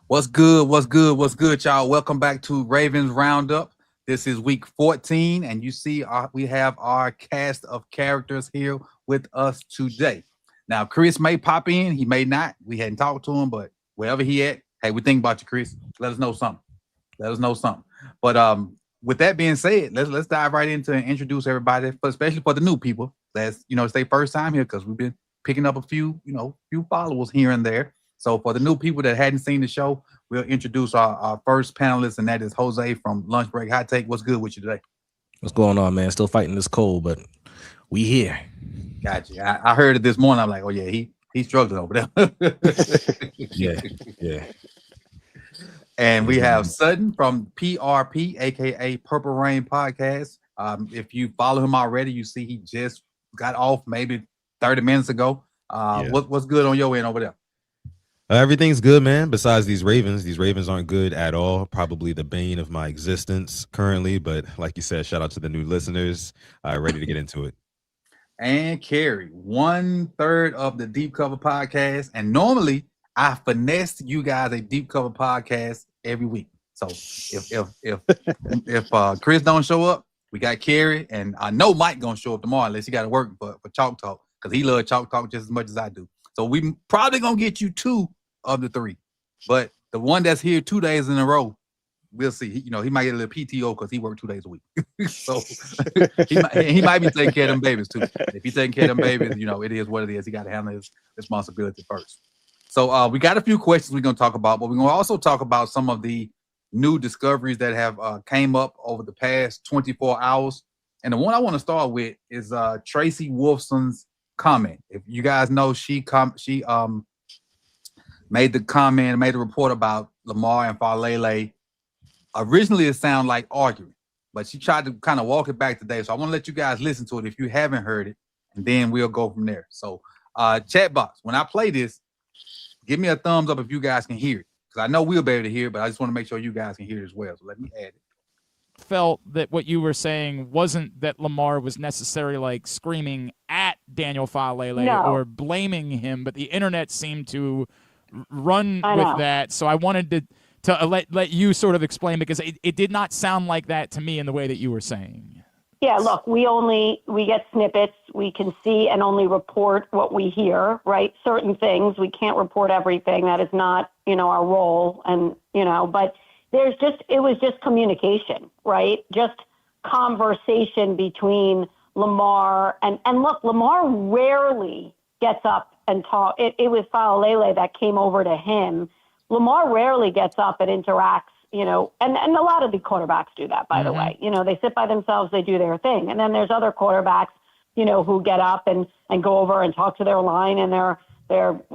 What's good? What's good? What's good, y'all? Welcome back to Ravens Roundup. This is week 14, and you see we have our cast of characters here with us today. Now, Chris may pop in. He may not. We hadn't talked to him, but wherever he at, hey, we think about you, Chris. Let us know something. But with that being said, let's dive right into and introduce everybody, especially for the new people. That's it's their first time here because we've been picking up a few followers here and there. So for the new people that hadn't seen the show, we'll introduce our first panelist, and that is Jose from Lunch Break Hot Take. What's good with you today? What's going on, man? Still fighting this cold, but we here. Gotcha. I heard it this morning. I'm like, oh yeah, he's struggling over there. yeah. And we have Sutton from PRP, aka Purple Rain Podcast. If you follow him already, you see he just got off maybe 30 minutes ago. What's good on your end over there? Everything's good, man. Besides these Ravens aren't good at all. Probably the bane of my existence currently. But like you said, shout out to the new listeners. Ready to get into it. And Carrie, 1/3 of the Deep Cover Podcast. And normally I finesse you guys a Deep Cover Podcast every week. So if Chris don't show up, we got Carrie, and I know Mike gonna show up tomorrow unless he got to work for Chalk Talk because he loves Chalk Talk just as much as I do. So we probably gonna get you 2 of the 3, but the one that's here 2 days in a row, we'll see. He might get a little PTO because he worked 2 days a week. So he might be taking care of them babies too. If he's taking care of them babies, it is what it is. He got to handle his responsibility first. So we got a few questions we're gonna talk about, but we're gonna also talk about some of the new discoveries that have came up over the past 24 hours. And the one I want to start with is Tracy Wolfson's comment. If you guys know, she made the report about Lamar and Falele. Originally, it sounded like arguing, but she tried to kind of walk it back today. So I want to let you guys listen to it if you haven't heard it, and then we'll go from there. So chat box, when I play this, give me a thumbs up if you guys can hear it, because I know we'll be able to hear it, but I just want to make sure you guys can hear it as well. So let me add it. Felt that what you were saying wasn't that Lamar was necessarily like screaming at Daniel Falele or blaming him, but the internet seemed to run with that. So I wanted to let you sort of explain, because it did not sound like that to me in the way that you were saying. Yeah, look, we get snippets. We can see and only report what we hear, right? Certain things, we can't report everything. That is not, our role. And, but it was just communication, right? Just conversation between Lamar and look, Lamar rarely gets up and talk. It was Falele that came over to him. Lamar rarely gets up and interacts, and a lot of the quarterbacks do that, by the way. They sit by themselves, they do their thing. And then there's other quarterbacks, who get up and go over and talk to their line and their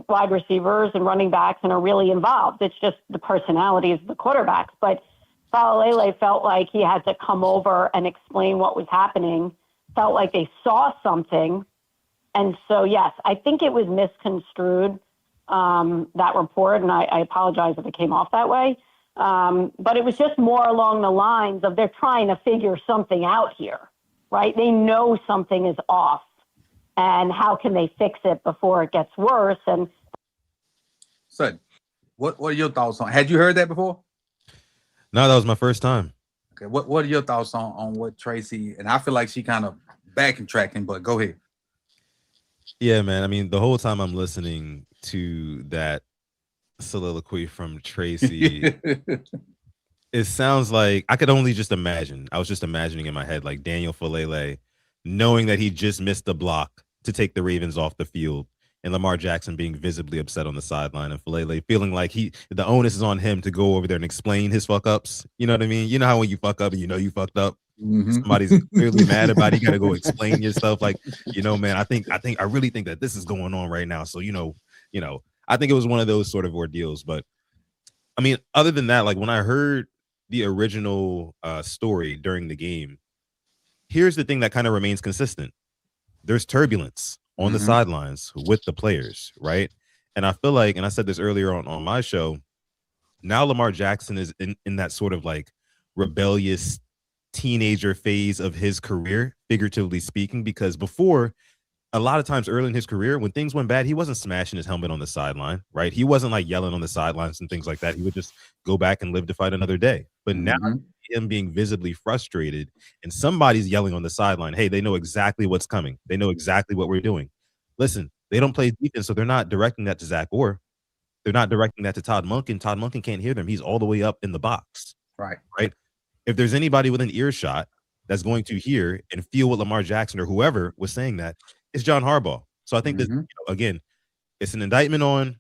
wide receivers and running backs and are really involved. It's just the personalities of the quarterbacks. But Falele felt like he had to come over and explain what was happening, felt like they saw something. And so, yes, I think it was misconstrued, that report, and I apologize if it came off that way. But it was just more along the lines of they're trying to figure something out here, right? They know something is off, and how can they fix it before it gets worse? And so, what are your thoughts on? Had you heard that before? No, that was my first time. Okay, what are your thoughts on what Tracy? And I feel like she kind of backtracking, but go ahead. Yeah, man. I mean, the whole time I'm listening to that soliloquy from Tracy, it sounds like I could only just imagine. I was just imagining in my head, like Daniel Falele knowing that he just missed the block to take the Ravens off the field, and Lamar Jackson being visibly upset on the sideline, and Falele feeling like the onus is on him to go over there and explain his fuck ups. You know what I mean? You know how when you fuck up and you fucked up, somebody's clearly mad about it, you gotta go explain yourself, like, man, I really think that this is going on right now. So I think it was one of those sort of ordeals. But I mean, other than that, like when I heard the original story during the game, here's the thing that kind of remains consistent. There's turbulence on the sidelines with the players, right? And I feel like, and I said this earlier on my show, Now Lamar Jackson is in that sort of like rebellious teenager phase of his career, figuratively speaking, because before, a lot of times early in his career, when things went bad, he wasn't smashing his helmet on the sideline, right? He wasn't like yelling on the sidelines and things like that. He would just go back and live to fight another day. But now him being visibly frustrated and somebody's yelling on the sideline, hey, they know exactly what's coming. They know exactly what we're doing. Listen, they don't play defense, so they're not directing that to Zach Orr. They're not directing that to Todd Monken. Todd Monken can't hear them. He's all the way up in the box. Right. If there's anybody within earshot that's going to hear and feel what Lamar Jackson or whoever was saying that, it's John Harbaugh. So I think that, again, it's an indictment on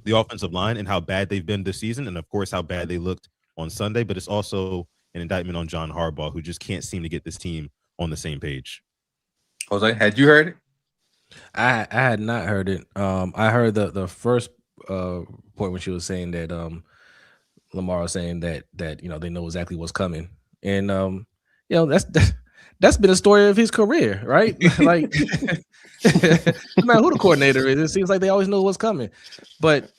the offensive line and how bad they've been this season, and of course how bad they looked on Sunday. But it's also an indictment on John Harbaugh, who just can't seem to get this team on the same page. Jose, had you heard it? I had not heard it. I heard the first point when she was saying that Lamar was saying that they know exactly what's coming, and that's been a story of his career, right? Like, no matter who the coordinator is, it seems like they always know what's coming. But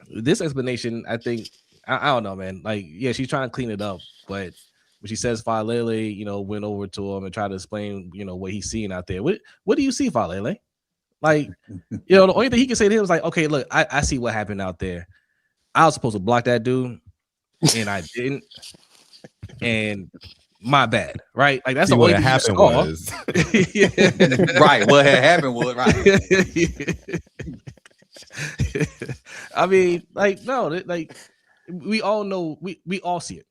this explanation, I think, I don't know, man. Like, yeah, she's trying to clean it up, but when she says Falele, went over to him and tried to explain, what he's seeing out there. What do you see, Falele? Like, the only thing he can say to him is like, okay, look, I see what happened out there. I was supposed to block that dude, and I didn't. And my bad, right? Like, that's the only thing happened was. Right. What had happened was right. I mean, like, no, like we all know, we all see it.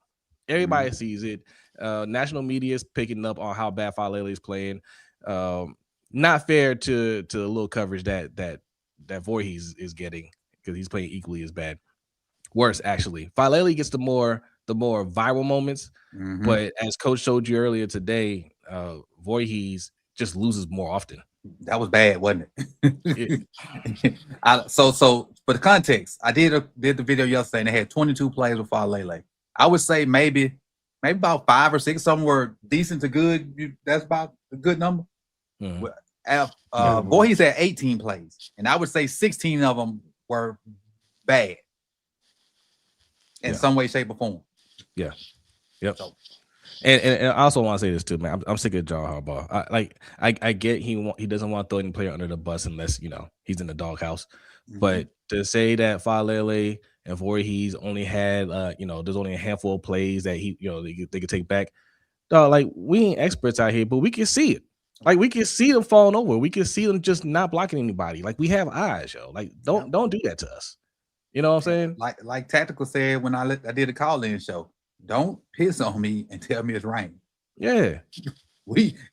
Everybody sees it. National media is picking up on how bad Falele is playing. Not fair to the little coverage that Voorhees is getting, because he's playing equally as bad. Worse, actually. Falele gets the more viral moments, but as Coach showed you earlier today, Voorhees just loses more often. That was bad, wasn't it? So for the context, I did the video yesterday, and they had 22 plays with Falele. I would say maybe about 5 or 6 of them were decent to good. That's about a good number. Voorhees had 18 plays, and I would say 16 of them were bad in some way, shape, or form. Yeah. Yep. So, and I also want to say this too, man. I'm sick of John Harbaugh. I get he doesn't want to throw any player under the bus unless he's in the doghouse. But to say that Falele and Voorhees only had there's only a handful of plays that they could take back. Like, we ain't experts out here, but we can see it. Like, we can see them falling over. We can see them just not blocking anybody. Like, we have eyes, yo. Like, don't do that to us. You know what I'm saying? Like Tactical said when I did a call-in show, don't piss on me and tell me it's raining. Yeah.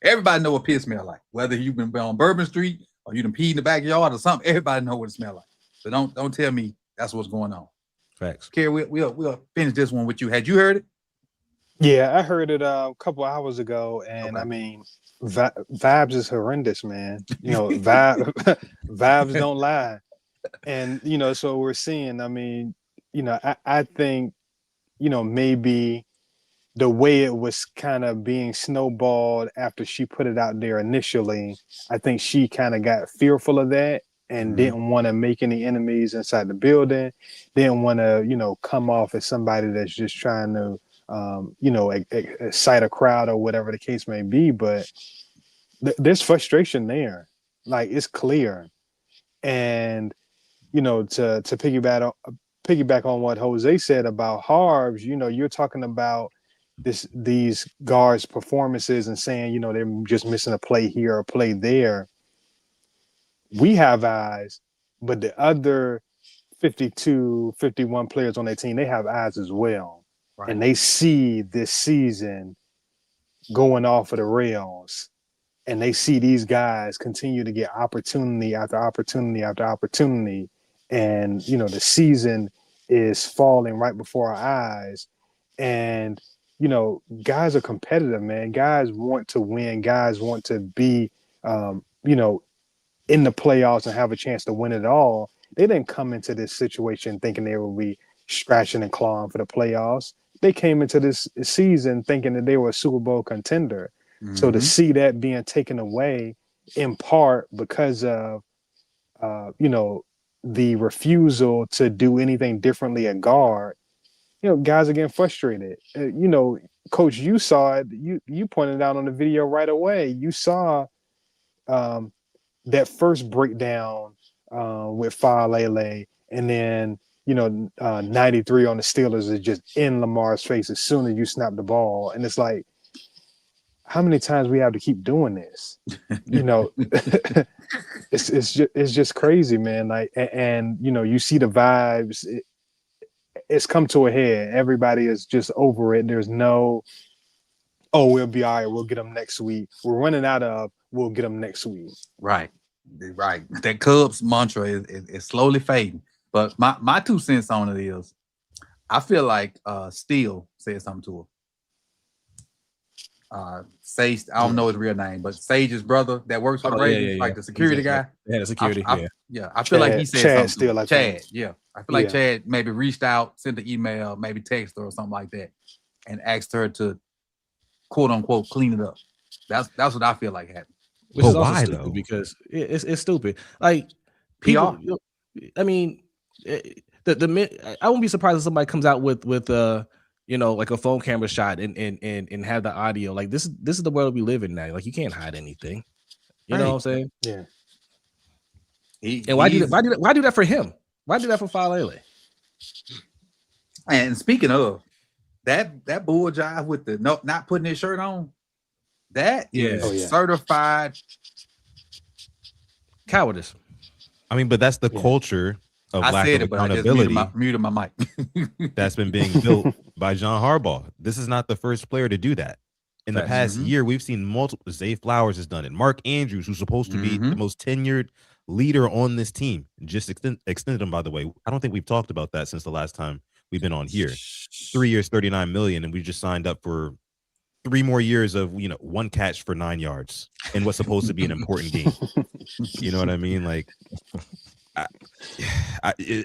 Everybody know what piss smell like. Whether you've been on Bourbon Street or you done peed in the backyard or something, everybody know what it smell like. So don't tell me that's what's going on. Facts. Kerry, we'll finish this one with you. Had you heard it? Yeah, I heard it a couple hours ago, and I mean, vibes is horrendous, man. Vibes don't lie. And so we're seeing, I mean, I think, maybe the way it was kind of being snowballed after she put it out there initially, I think she kind of got fearful of that and didn't want to make any enemies inside the building, didn't want to, come off as somebody that's just trying to, excite a crowd or whatever the case may be. But there's frustration there. Like, it's clear. And, to piggyback on what Jose said about Harv's, you're talking about these guards' performances and saying, they're just missing a play here or a play there. We have eyes, but the other 52, 51 players on their team, they have eyes as well. Right. And they see this season going off of the rails, and they see these guys continue to get opportunity after opportunity after opportunity. And, the season is falling right before our eyes. And, guys are competitive, man. Guys want to win. Guys want to be, in the playoffs and have a chance to win it all. They didn't come into this situation thinking they would be scratching and clawing for the playoffs. They came into this season thinking that they were a Super Bowl contender. So to see that being taken away in part because of, the refusal to do anything differently at guard, guys are getting frustrated. Coach, you saw it. You pointed out on the video right away. You saw that first breakdown with Falele, and then 93 on the Steelers is just in Lamar's face as soon as you snap the ball, and it's like, how many times we have to keep doing this? It's just crazy, man. Like, and you see the vibes. It's come to a head. Everybody is just over it. There's no, oh, we'll be all right. We'll get them next week. We're running out of, we'll get them next week. Right. That Cubs mantra is slowly fading. But my 2 cents on it is, I feel like Steele said something to her. Sage, I don't know his real name, but Sage's brother that works for the Ravens, like the security guy. Yeah, the security. I feel like he said Chad something. Steele, I Chad, think. yeah. I feel like Chad maybe reached out, sent an email, maybe text her or something like that, and asked her to quote unquote clean it up. That's what I feel like happened. Which is also why, stupid, though? because it's stupid. Like, people, I mean, I won't be surprised if somebody comes out with like a phone camera shot and have the audio. Like, this is the world we live in now. Like, you can't hide anything. You know what I'm saying? Yeah. And why do that for him? Why do that for Falele? And speaking of that bull jive with the not putting his shirt on, that is certified cowardice. I mean, but that's the culture of lack of accountability. I just muted my mic. That's been being built by John Harbaugh. This is not the first player to do that. In the past year, we've seen multiple. Zay Flowers has done it. Mark Andrews, who's supposed to be the most tenured leader on this team, just extended him, by the way. I don't think we've talked about that since the last time we've been on here. 3 years, $39 million, and we just signed up for 3 more years of 1 catch for 9 yards in what's supposed to be an important game. You know what I mean? Like,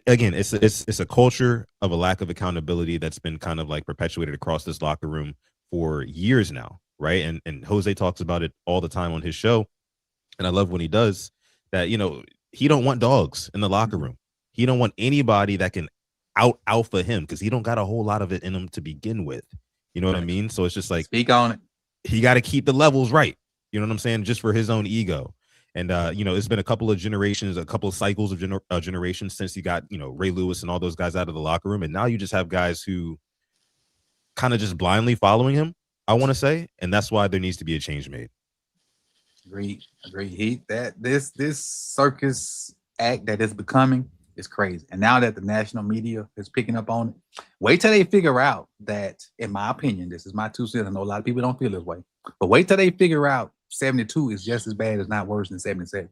again, it's a culture of a lack of accountability that's been kind of like perpetuated across this locker room for years now, right? And Jose talks about it all the time on his show, and I love when he does that. He don't want dogs in the locker room. He don't want anybody that can out alpha him, because he don't got a whole lot of it in him to begin with. You know what I mean? So it's just like, speak on it. He got to keep the levels right. You know what I'm saying? Just for his own ego. And it's been a couple of generations, a couple of cycles of generations since you got Ray Lewis and all those guys out of the locker room, and now you just have guys who kind of just blindly following him, I want to say, and that's why there needs to be a change made. Agreed. This circus act that is becoming is crazy. And now that the national media is picking up on it, wait till they figure out that, in my opinion, this is my 2 cents. I know a lot of people don't feel this way, but wait till they figure out 72 is just as bad as not worse than 77.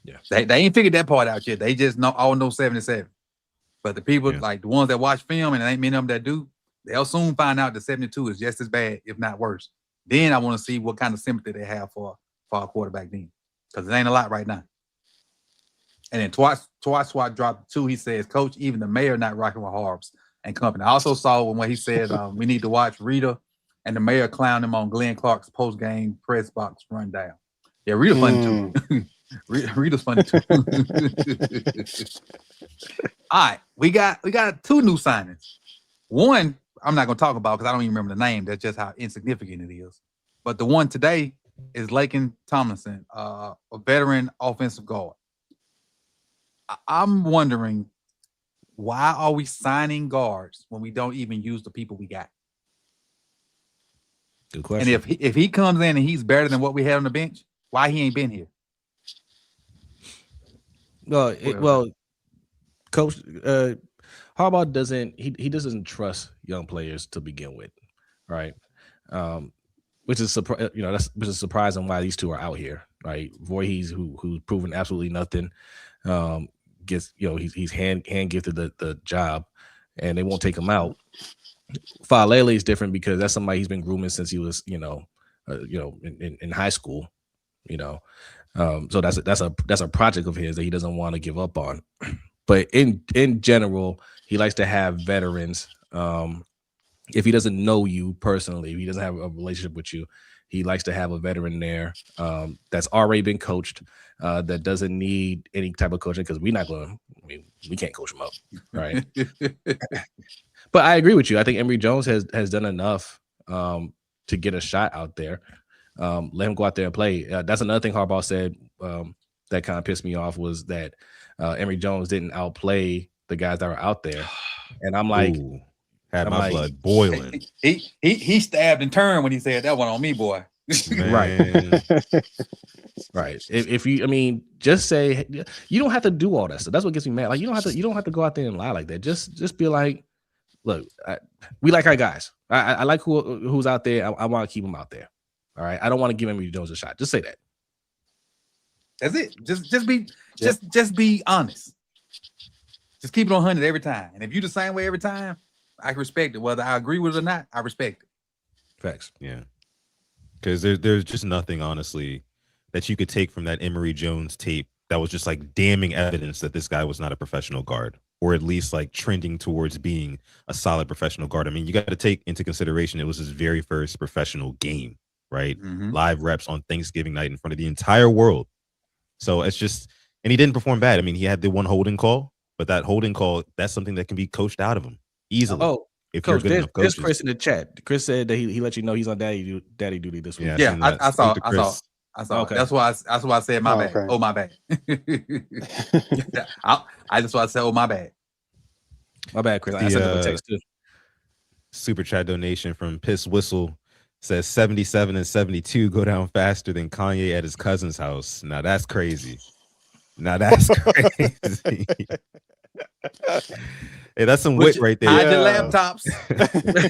Yeah. They ain't figured that part out yet. They just know 77. But the people, like the ones that watch film, and there ain't many of them that do, they'll soon find out that 72 is just as bad, if not worse. Then I want to see what kind of sympathy they have for our quarterback then, because it ain't a lot right now. And then twice SWAT dropped 2. He says, Coach, even the mayor not rocking with Harbs and company. I also saw when he said we need to watch Rita, and the mayor clowned him on Glenn Clark's post-game press box rundown. Yeah, Rita funny too. Rita's funny too. All right, we got 2 new signings. One I'm not gonna talk about because I don't even remember the name. That's just how insignificant it is. But the one today is Laken Tomlinson, a veteran offensive guard. I'm wondering, why are we signing guards when we don't even use the people we got? Good question. And if he comes in and he's better than what we had on the bench, why he ain't been here? Well, Coach Harbaugh doesn't trust young players to begin with, right? Which is surprising why these 2 are out here, right? Voorhees, who's proven absolutely nothing, gets he's hand gifted the job, and they won't take him out. Falele is different because that's somebody he's been grooming since he was in high school, so that's a project of his that he doesn't want to give up on. But in general, he likes to have veterans if he doesn't know you personally, if he doesn't have a relationship with you, he likes to have a veteran there that's already been coached, that doesn't need any type of coaching, because we're not going to, I mean, we can't coach him up, right? But I agree with you. I think Emory Jones has done enough to get a shot out there. Let him go out there and play. That's another thing Harbaugh said that kind of pissed me off, was that Emory Jones didn't outplay the guys that were out there. And I'm like, Ooh, had my blood boiling. He stabbed and turned when he said that one on me, boy. Man. Right. If you, I mean, just say, you don't have to do all that stuff. That's what gets me mad. Like, you don't have to go out there and lie like that. Just be like, look, we like our guys. I like who's out there. I want to keep them out there. All right. I don't want to give Emory Jones a shot. Just say that. That's it. Just be honest. Just keep it on 100 every time. And if you the same way every time, I respect it. Whether I agree with it or not, I respect it. Facts. Yeah. Because there's just nothing, honestly, that you could take from that Emory Jones tape that was just like damning evidence that this guy was not a professional guard, or at least like trending towards being a solid professional guard. I mean, you got to take into consideration it was his very first professional game, right? Mm-hmm. Live reps on Thanksgiving night in front of the entire world. So it's just, and he didn't perform bad. I mean, he had the one holding call, but that holding call, that's something that can be coached out of him easily. Oh, if Coach, you're good enough there's coaches. Chris in the chat. Chris said that he let you know he's on daddy duty this week. Yeah, I saw. Okay. That's why I said my bad. Okay. Oh, my bad. I just want to say, oh, my bad. My bad, Chris. I sent him a text too. Super chat donation from Piss Whistle says 77 and 72 go down faster than Kanye at his cousin's house. Now that's crazy. Hey, that's some wit right there. Hide your laptops.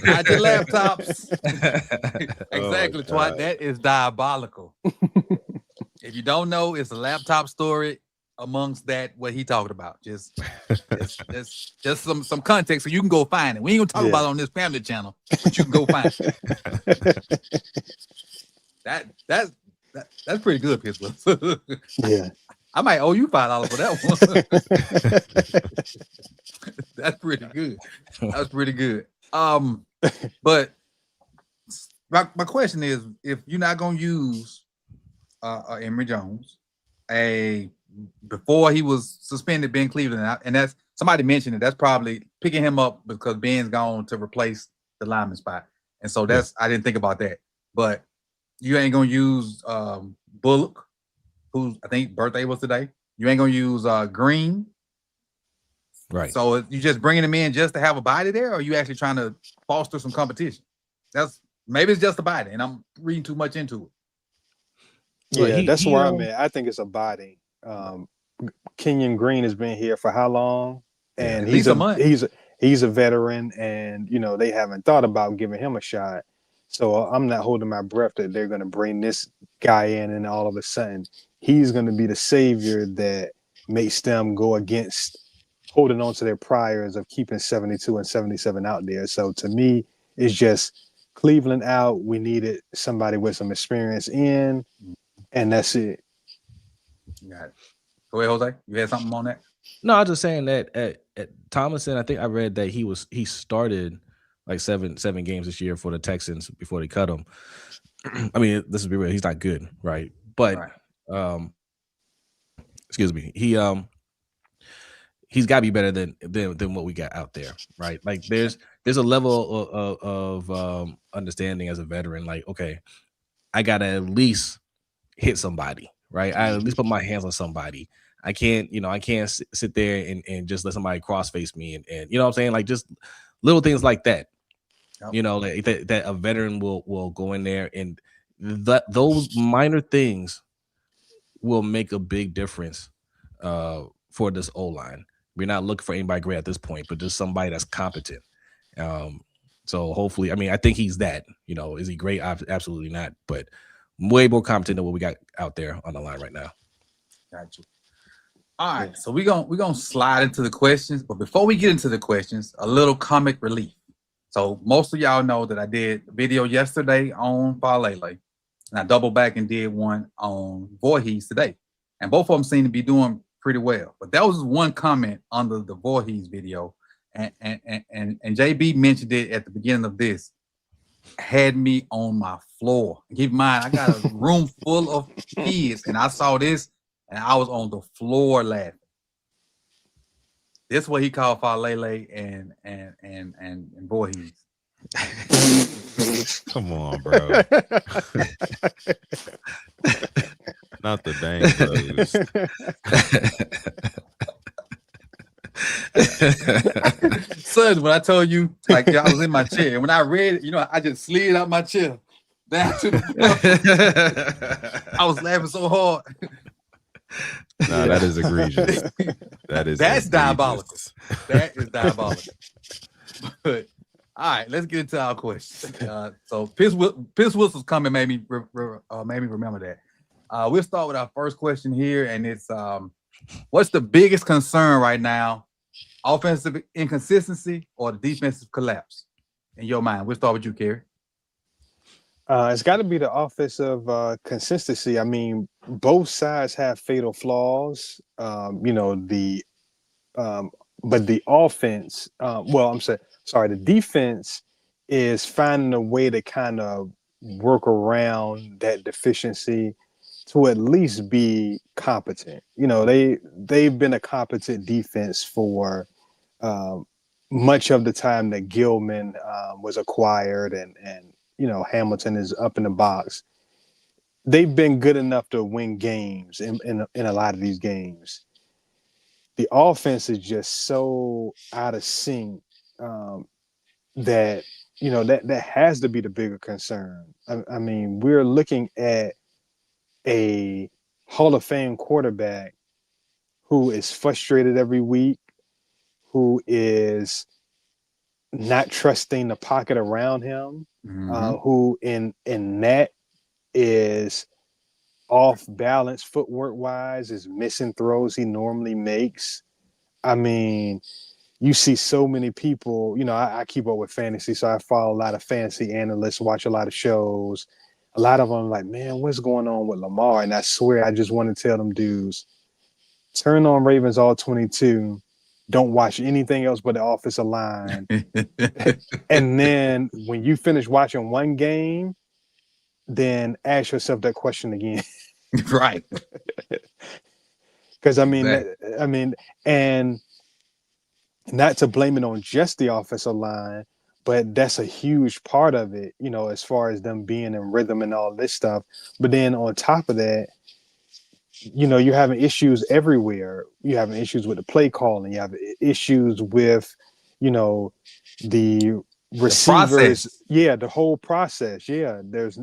Hide your laptops. Exactly, Twat. That is diabolical. If you don't know, it's a laptop story amongst that what he talked about. Just some context so you can go find it. We ain't gonna talk about it on this family channel, but you can go find it. That's pretty good, Pittsburgh. Yeah. I might owe you $5 for that one. That's pretty good. That's pretty good. But my question is, if you're not gonna use Emory Jones, before he was suspended, Ben Cleveland, and that's somebody mentioned it. That's probably picking him up because Ben's gone to replace the lineman spot, and so that's I didn't think about that. But you ain't gonna use Bullock, whose I think birthday was today. You ain't gonna use Green, right? So you just bringing him in just to have a body there, or are you actually trying to foster some competition? Maybe it's just a body, and I'm reading too much into it. Yeah, that's where I'm at. I think it's a body. Kenyon Green has been here for how long? And he's a veteran, and they haven't thought about giving him a shot. So I'm not holding my breath that they're going to bring this guy in, and all of a sudden he's going to be the savior that makes them go against holding on to their priors of keeping 72 and 77 out there. So to me, it's just Cleveland out. We needed somebody with some experience in, and that's it. Got it. Go ahead, Jose. You had something on that? No, I was just saying that at Tomlinson, I think I read that he started like seven games this year for the Texans before they cut him. I mean, this is be real. He's not good, right? But excuse me, he's got to be better than what we got out there, right? Like there's a level of understanding as a veteran. Like, okay, I gotta at least hit somebody, right? I at least put my hands on somebody. I can't sit there and just let somebody cross face me and you know what I'm saying? Like just little things like that. Yep. Like that a veteran will go in there, and those minor things will make a big difference for this O-line. We're not looking for anybody great at this point, but just somebody that's competent. So hopefully, I mean, I think he's that. Is he great? Absolutely not, but way more competent than what we got out there on the line right now. Gotcha. All right, so we're gonna slide into the questions, but before we get into the questions, a little comic relief. So most of y'all know that I did a video yesterday on Falele, and I doubled back and did one on Voorhees today, and both of them seem to be doing pretty well. But that was one comment under the Voorhees video and JB mentioned it at the beginning of this, had me on my floor. Keep in mind, I got a room full of kids, and I saw this, and I was on the floor laughing. This is what he called Falele and Voorhees. Come on, bro. Not the Bang Bros. Son, when I told you, like I was in my chair, when I read it, I just slid out my chair down to the I was laughing so hard. Nah, that is egregious. That's diabolical. That is diabolical. But all right, let's get into our question. So Piss Whistle's coming made me remember that. We'll start with our first question here, and it's what's the biggest concern right now? Offensive inconsistency or the defensive collapse? In your mind, we'll start with you, Kerry. It's got to be the offensive consistency. I mean, both sides have fatal flaws. But the offense. The defense is finding a way to kind of work around that deficiency to at least be competent. They've been a competent defense for much of the time that Gilman was acquired and Hamilton is up in the box. They've been good enough to win games in a lot of these games. The offense is just so out of sync that that has to be the bigger concern. I mean, we're looking at a Hall of Fame quarterback who is frustrated every week, who is not trusting the pocket around him, who in that is off balance footwork wise, is missing throws he normally makes. I mean, you see so many people, I keep up with fantasy, so I follow a lot of fantasy analysts, watch a lot of shows. A lot of them like, man, what's going on with Lamar? And I swear, I just want to tell them dudes, turn on Ravens All 22. Don't watch anything else but the offensive line. And then when you finish watching one game, then ask yourself that question again. Right. Because and not to blame it on just the offensive line, but that's a huge part of it, as far as them being in rhythm and all this stuff. But then on top of that, you're having issues everywhere. You're having issues with the play calling. You have issues with, the receivers. The whole process. Yeah, there's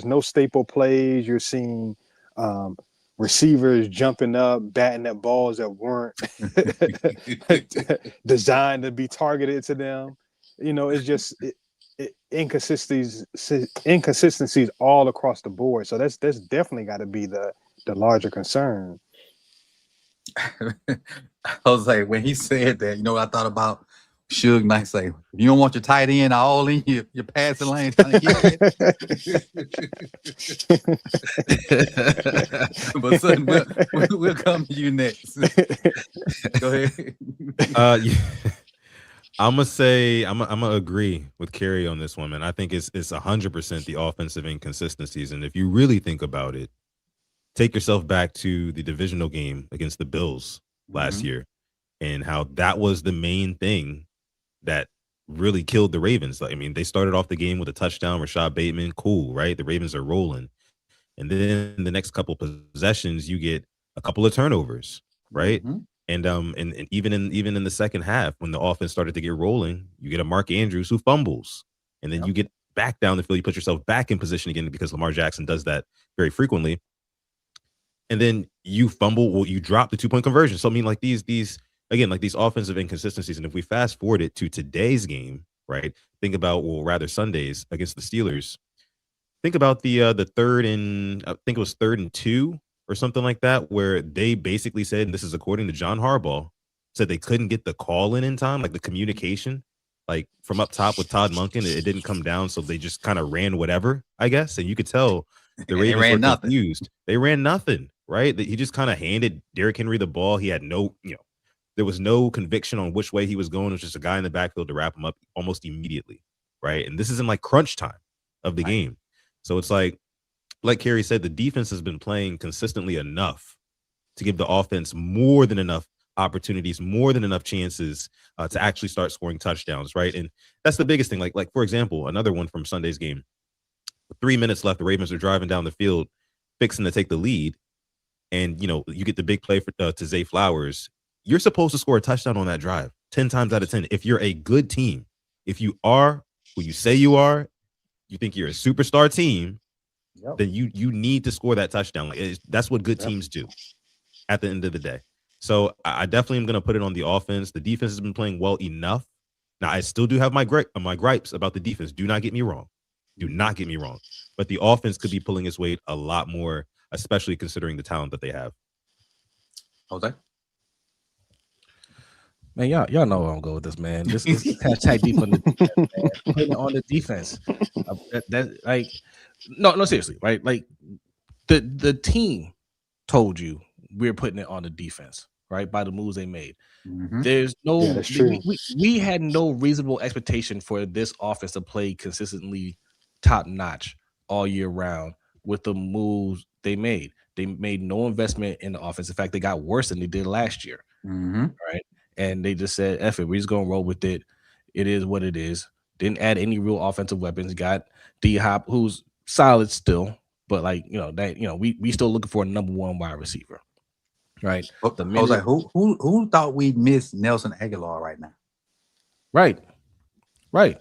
no staple plays. You're seeing receivers jumping up, batting at balls that weren't designed to be targeted to them. It's just inconsistencies all across the board. So that's definitely got to be the larger concern. Jose, when he said that, what I thought about? Suge Knight say, if you don't want your tight end all in your passing lane trying to get it. But son, we'll come to you next. Go ahead. I'm gonna agree with Kerry on this one, man. I think it's 100% the offensive inconsistencies, and if you really think about it, take yourself back to the divisional game against the Bills last year, and how that was the main thing that really killed the Ravens. I mean, they started off the game with a touchdown, Rashad Bateman, cool, right? The Ravens are rolling, and then the next couple possessions, you get a couple of turnovers, right? And even in the second half, when the offense started to get rolling, you get a Mark Andrews who fumbles, and then you get back down the field, you put yourself back in position again, because Lamar Jackson does that very frequently. And then you fumble, well, you drop the 2-point conversion. So I mean, like these offensive inconsistencies. And if we fast forward it to today's game, right? Think about, Sundays against the Steelers. Think about the third and I think it was 3rd and 2 or something like that, where they basically said, and this is according to John Harbaugh, said they couldn't get the call in time, like the communication, like from up top with Todd Monken, it didn't come down, so they just kind of ran whatever, I guess. And you could tell the Ravens were confused. They ran nothing, right? He just kind of handed Derrick Henry the ball. He had no, There was no conviction on which way he was going. It was just a guy in the backfield to wrap him up almost immediately, right? And this is in like crunch time of the game. So it's like Kerry said, the defense has been playing consistently enough to give the offense more than enough opportunities, more than enough chances to actually start scoring touchdowns, right? And that's the biggest thing. Like for example, another one from Sunday's game. 3 minutes left, the Ravens are driving down the field, fixing to take the lead, and you get the big play to Zay Flowers. You're supposed to score a touchdown on that drive 10 times out of 10. If you're a good team, if you are who you say you are, you think you're a superstar team, then you need to score that touchdown. Like that's what good teams do at the end of the day. So I definitely am going to put it on the offense. The defense has been playing well enough. Now, I still do have my gripes about the defense. Do not get me wrong. Do not get me wrong. But the offense could be pulling its weight a lot more, especially considering the talent that they have. Jose? Man, y'all know where I'm going with this, man. This is hashtag deep on the defense, man. Putting it on the defense. No, seriously, right? Like the team told you we're putting it on the defense, right? By the moves they made. Mm-hmm. There's no that's true. We had no reasonable expectation for this offense to play consistently top notch all year round with the moves they made. They made no investment in the offense. In fact, they got worse than they did last year. Mm-hmm. Right. And they just said, F it, we're just gonna roll with it. It is what it is. Didn't add any real offensive weapons. Got D Hop, who's solid still, but we still looking for a number one wide receiver. Right. Jose, who thought we'd miss Nelson Aguilar right now? Right. Me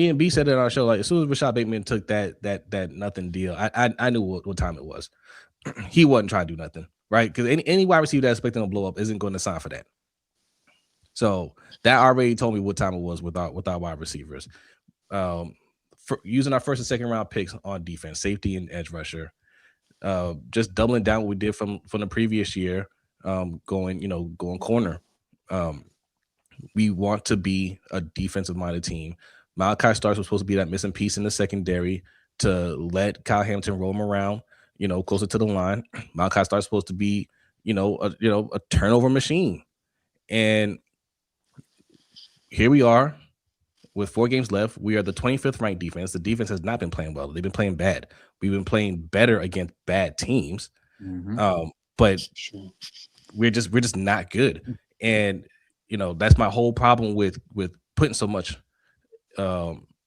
and B said it on our show, like as soon as Rashad Bateman took that nothing deal, I knew what time it was. He wasn't trying to do nothing, right? Because any wide receiver that's expecting to blow up isn't going to sign for that. So that already told me what time it was with our wide receivers. For using our first and second round picks on defense, safety and edge rusher, just doubling down what we did from the previous year, going corner. We want to be a defensive-minded team. Malachi Starks was supposed to be that missing piece in the secondary to let Kyle Hamilton roam around, closer to the line. Malachi Starks supposed to be, a turnover machine. And here we are with 4 games left. We are the 25th ranked defense. The defense has not been playing well. They've been playing bad. We've been playing better against bad teams. Mm-hmm. But we're just not good. And that's my whole problem with putting so much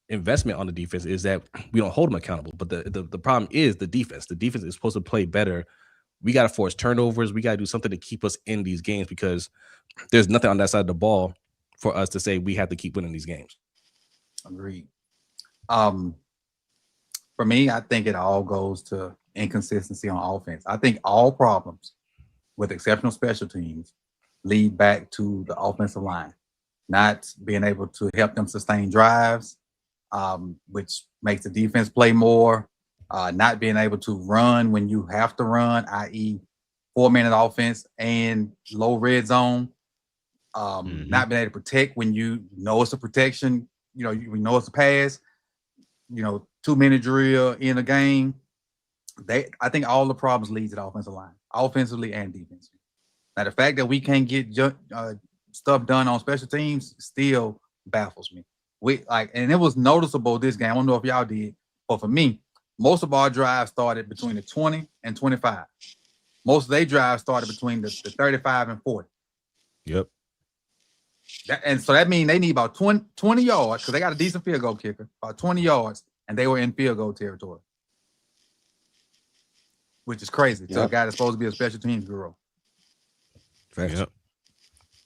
investment on the defense is that we don't hold them accountable. But the problem is the defense. The defense is supposed to play better. We got to force turnovers. We got to do something to keep us in these games because there's nothing on that side of the ball for us to say we have to keep winning these games. Agreed. For me, I think it all goes to inconsistency on offense. I think all problems, with exceptional special teams, lead back to the offensive line, not being able to help them sustain drives, which makes the defense play more, not being able to run when you have to run, i.e. 4-minute offense and low red zone, not being able to protect when you know it's a protection, you know it's a pass, 2-minute drill in a game. I think all the problems lead to the offensive line, offensively and defensively. Now, the fact that we can't get stuff done on special teams still baffles me. And it was noticeable this game. I don't know if y'all did, but for me, most of our drives started between the 20 and 25. Most of their drives started between the 35 and 40. Yep. So that means they need about 20 yards because they got a decent field goal kicker, about 20 yards, and they were in field goal territory, which is crazy. So a guy that's supposed to be a special teams guru. Yep.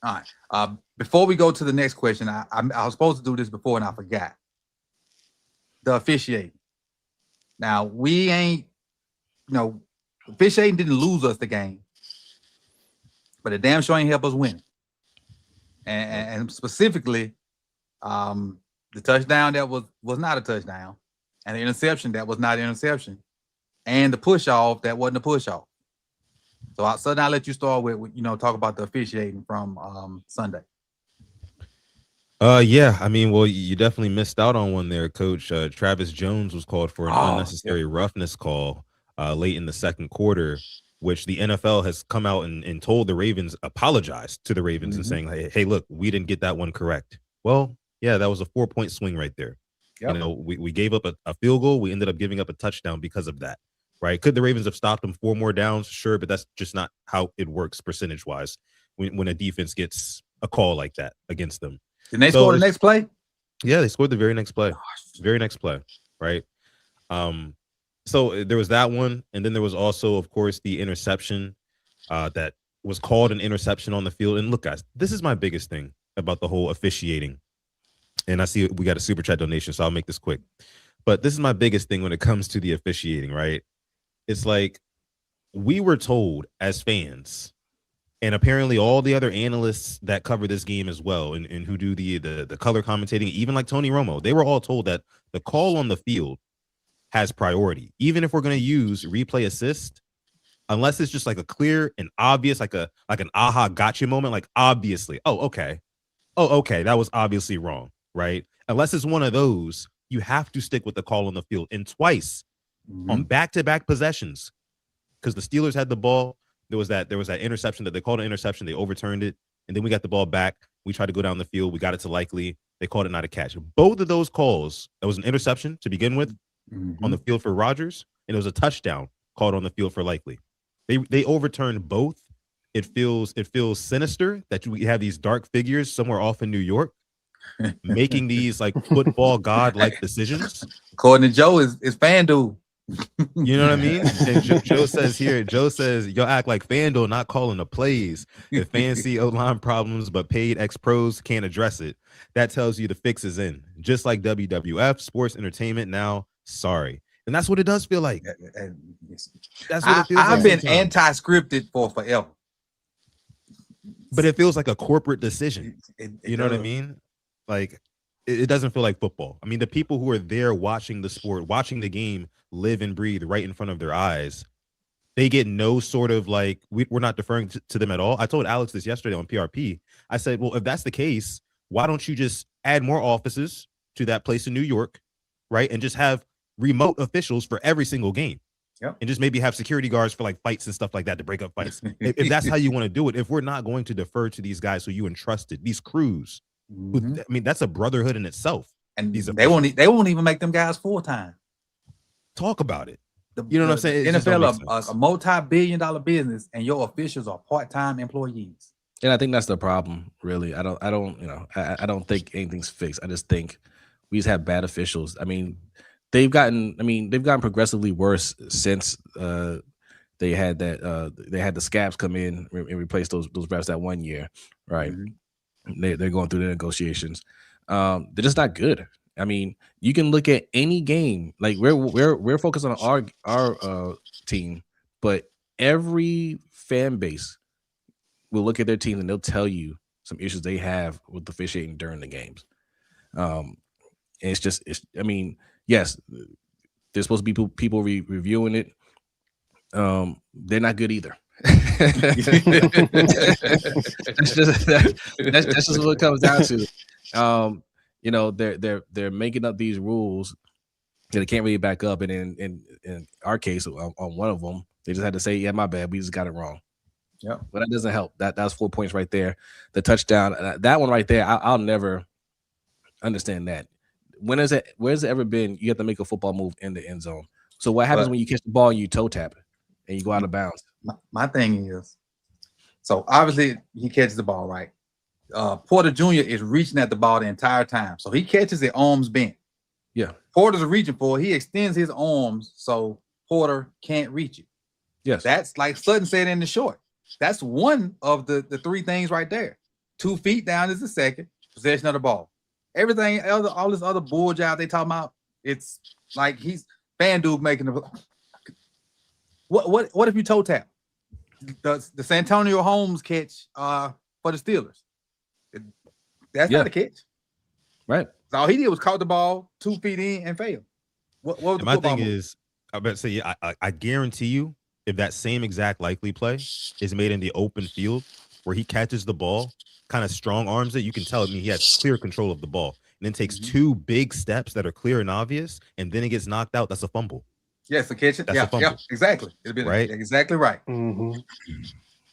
All right. Before we go to the next question, I was supposed to do this before and I forgot. The officiating. Now, we ain't, officiating didn't lose us the game, but it damn sure ain't help us win. And specifically, the touchdown that was not a touchdown, and the interception that was not an interception, and the push off that wasn't a push off. So now I'll let you start with talk about the officiating from Sunday. Yeah, I mean, well, you definitely missed out on one there, Coach. Travis Jones was called for an unnecessary roughness call late in the second quarter. which the NFL has come out and told the Ravens, apologized to the Ravens and saying, hey, look, we didn't get that one correct. Well, yeah, that was a 4-point swing right there. Yep. You know, we gave up a field goal. We ended up giving up a touchdown because of that, right? Could the Ravens have stopped them 4 more downs? Sure, but that's just not how it works percentage-wise when a defense gets a call like that against them. Did they score the next play? Yeah, they scored the very next play. Very next play, right? So there was that one, and then there was also, of course, the interception that was called an interception on the field. And look, guys, this is my biggest thing about the whole officiating. And I see we got a super chat donation, so I'll make this quick. But this is my biggest thing when it comes to the officiating, right? It's like we were told as fans, and apparently all the other analysts that cover this game as well, and who do the color commentating, even like Tony Romo, they were all told that the call on the field has priority. Even if we're going to use replay assist, unless it's just like a clear and obvious, like an aha gotcha moment, like obviously, oh, okay, that was obviously wrong, right? Unless it's one of those, you have to stick with the call on the field. And twice on back-to-back possessions, because the Steelers had the ball, there was that interception that they called an interception, they overturned it, and then we got the ball back. We tried to go down the field, we got it to Likely, they called it not a catch. Both of those calls, that was an interception to begin with on the field for Rodgers, and it was a touchdown called on the field for Likely. They overturned both. It feels sinister that we have these dark figures somewhere off in New York making these like football god-like decisions. According to Joe, is FanDuel. You know what I mean? And Joe says, you'll act like FanDuel not calling the plays. If fans see O-line problems, but paid ex-pros can't address it, that tells you the fix is in. Just like WWF, sports entertainment now, sorry. And that's what it does feel like. That's what it feels like. I've been anti-scripted for forever. But it feels like a corporate decision. You know what I mean? Like, it doesn't feel like football. I mean, the people who are there watching the sport, watching the game live and breathe right in front of their eyes, they get no sort of like, we're not deferring to them at all. I told Alex this yesterday on PRP. I said, well, if that's the case, why don't you just add more offices to that place in New York, right? And just have remote officials for every single game. Yep. And just maybe have security guards for like fights and stuff like that to break up fights. if that's how you want to do it, if we're not going to defer to these guys who you entrusted, these crews, who, I mean, that's a brotherhood in itself. And they won't even make them guys full-time. Talk about it. You know what I'm saying? NFL, a multi-billion-dollar business, and your officials are part-time employees. And I think that's the problem, really. I don't think anything's fixed. I just think we just have bad officials. I mean, they've gotten progressively worse since they had the scabs come in and replace those refs that 1 year, right? They're going through the negotiations. They're just not good. I mean, you can look at any game. Like we're focused on our team, but every fan base will look at their team and they'll tell you some issues they have with officiating during the games. And I mean, yes, there's supposed to be people reviewing it. They're not good either. that's just what it comes down to. You know, they're making up these rules that they can't really back up, and in our case, on one of them, they just had to say, "Yeah, my bad, we just got it wrong." Yeah, but that doesn't help. That's 4 points right there. The touchdown, that one right there, I'll never understand that. Where's it ever been? You have to make a football move in the end zone. So what happens when you catch the ball and you toe tap it and you go out of bounds? My thing is, so obviously he catches the ball, right? Porter Jr. is reaching at the ball the entire time. So he catches it, arms bent. Yeah. Porter's reaching for it. He extends his arms so Porter can't reach it. Yes. That's like Sutton said in the short. That's one of the three things right there. 2 feet down is the second. Possession of the ball. Everything else, all this other bull job they talking about, it's like he's FanDuel making the. What if you toe tap? The Santonio Holmes catch for the Steelers. That's not a catch. Right. So all he did was caught the ball 2 feet in and failed. What was the my thing move? is, I better say, I guarantee you, if that same exact likely play is made in the open field where he catches the ball, kind of strong arms it, you can tell he has clear control of the ball, and then takes 2 big steps that are clear and obvious, and then it gets knocked out. That's a fumble. Yes, the catch it. That's a Yeah, fumble. exactly. It'll be Right? Exactly right. Mm-hmm.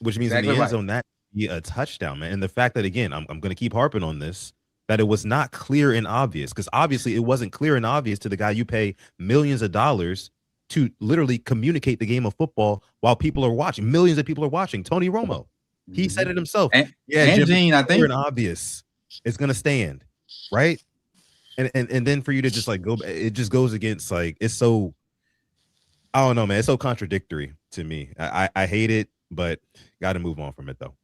Which means Exactly in the end right. zone, that would be a touchdown, man. And the fact that, again, I'm going to keep harping on this, that it was not clear and obvious, because obviously it wasn't clear and obvious to the guy you pay millions of dollars to literally communicate the game of football while people are watching. Millions of people are watching. Tony Romo, he said it himself. And Jim, Gene, I clear think and obvious, it's going to stand, right? And then for you to just like go, it just goes against, like, it's so, I don't know, man. It's so contradictory to me. I hate it, but got to move on from it though.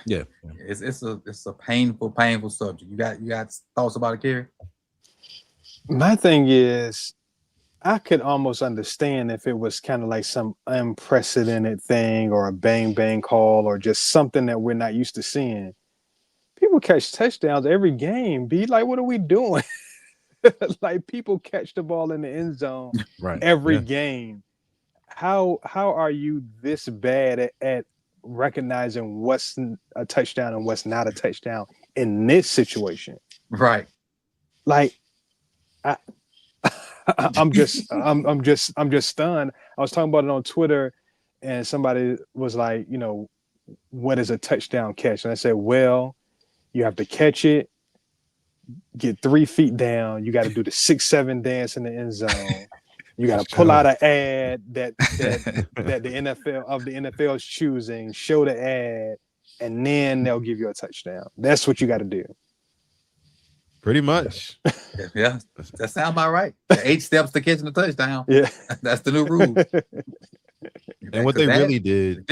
Yeah. it's a painful subject. You got thoughts about it, Kerry? My thing is, I could almost understand if it was kind of like some unprecedented thing or a bang bang call or just something that we're not used to seeing. People catch touchdowns every game. Be like, what are we doing? Like, people catch the ball in the end zone every game. How are you this bad at recognizing what's a touchdown and what's not a touchdown in this situation? Right. Like, I'm just stunned. I was talking about it on Twitter, and somebody was like, you know, what is a touchdown catch? And I said, well, you have to catch it, get 3 feet down. You got to do the 6-7 dance in the end zone. You got to pull out an ad that the NFL's choosing, show the ad, and then they'll give you a touchdown. That's what you got to do. Pretty much. Yeah, that sounds about right. The 8 steps to catching a touchdown. Yeah, that's the new rule. And what they really did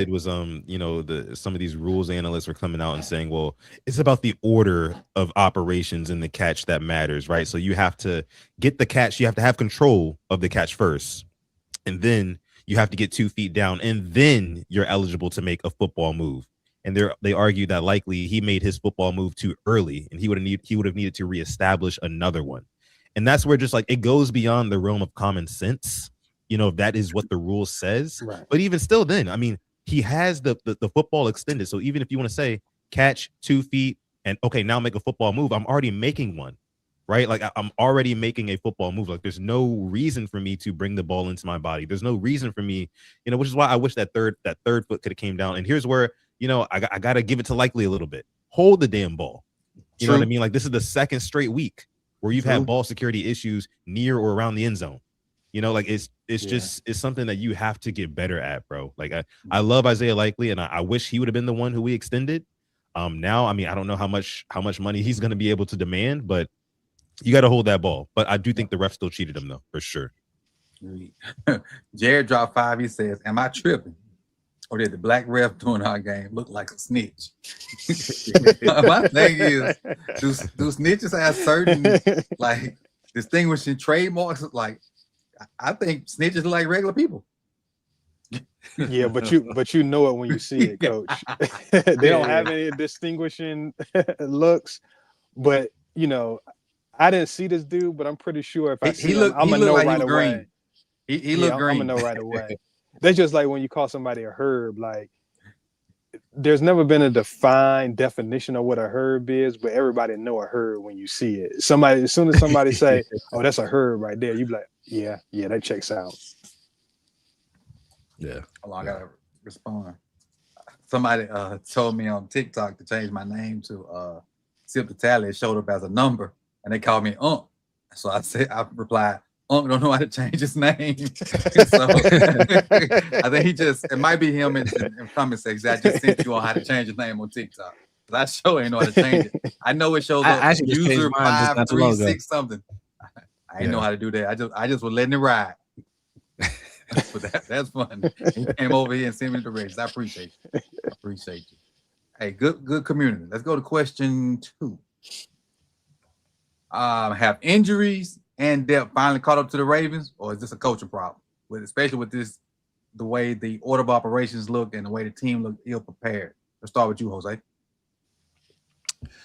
was, you know, some of these rules analysts were coming out and saying, well, it's about the order of operations in the catch that matters, right? So you have to get the catch, you have to have control of the catch first, and then you have to get 2 feet down, and then you're eligible to make a football move. And they argued that likely he made his football move too early, and he would have needed to reestablish another one. And that's where just like it goes beyond the realm of common sense. You know, if that is what the rule says. Right. But even still, then, I mean, he has the football extended. So even if you want to say catch 2 feet and okay, now make a football move, I'm already making one, right? Like I'm already making a football move. Like there's no reason for me to bring the ball into my body. There's no reason for me, you know, which is why I wish that third foot could have came down. And here's where, you know, I got to give it to Likely a little bit. Hold the damn ball. You know what I mean? Like this is the second straight week where you've had ball security issues near or around the end zone. You know, like it's just it's something that you have to get better at, bro. Like I love Isaiah Likely, and I wish he would have been the one who we extended. Now, I mean, I don't know how much money he's going to be able to demand, but you got to hold that ball. But I do think the ref still cheated him, though, for sure. Jared dropped 5. He says, "Am I tripping, or did the black ref during our game look like a snitch?" My thing is, do snitches have certain like distinguishing trademarks? Like, I think snitches are like regular people. Yeah, but you know it when you see it, Coach. They don't have any distinguishing looks, but you know, I didn't see this dude, but I'm pretty sure if I see him, I'm gonna know right away. He looked green. I'm gonna know right away. That's just like when you call somebody a herb. Like, there's never been a defined definition of what a herb is, but everybody know a herb when you see it. As soon as somebody say, "Oh, that's a herb right there," you be like, "Yeah, that checks out." Yeah. Hold on, I gotta respond. Somebody told me on TikTok to change my name to Sip the Tally. It showed up as a number, and they called me Unk. So I replied, Unk don't know how to change his name. So I think it might be him in comment section. I just sent you on how to change his name on TikTok. I sure ain't know how to change it. I know it shows up user 536 something. I ain't know how to do that. I just was letting it ride. But that's fun. He came over here and sent me the directions. I appreciate you. Hey, good community. Let's go to question 2. Have injuries and depth finally caught up to the Ravens, or is this a coaching problem? Especially with the way the order of operations look and the way the team looked ill prepared. Let's start with you, Jose.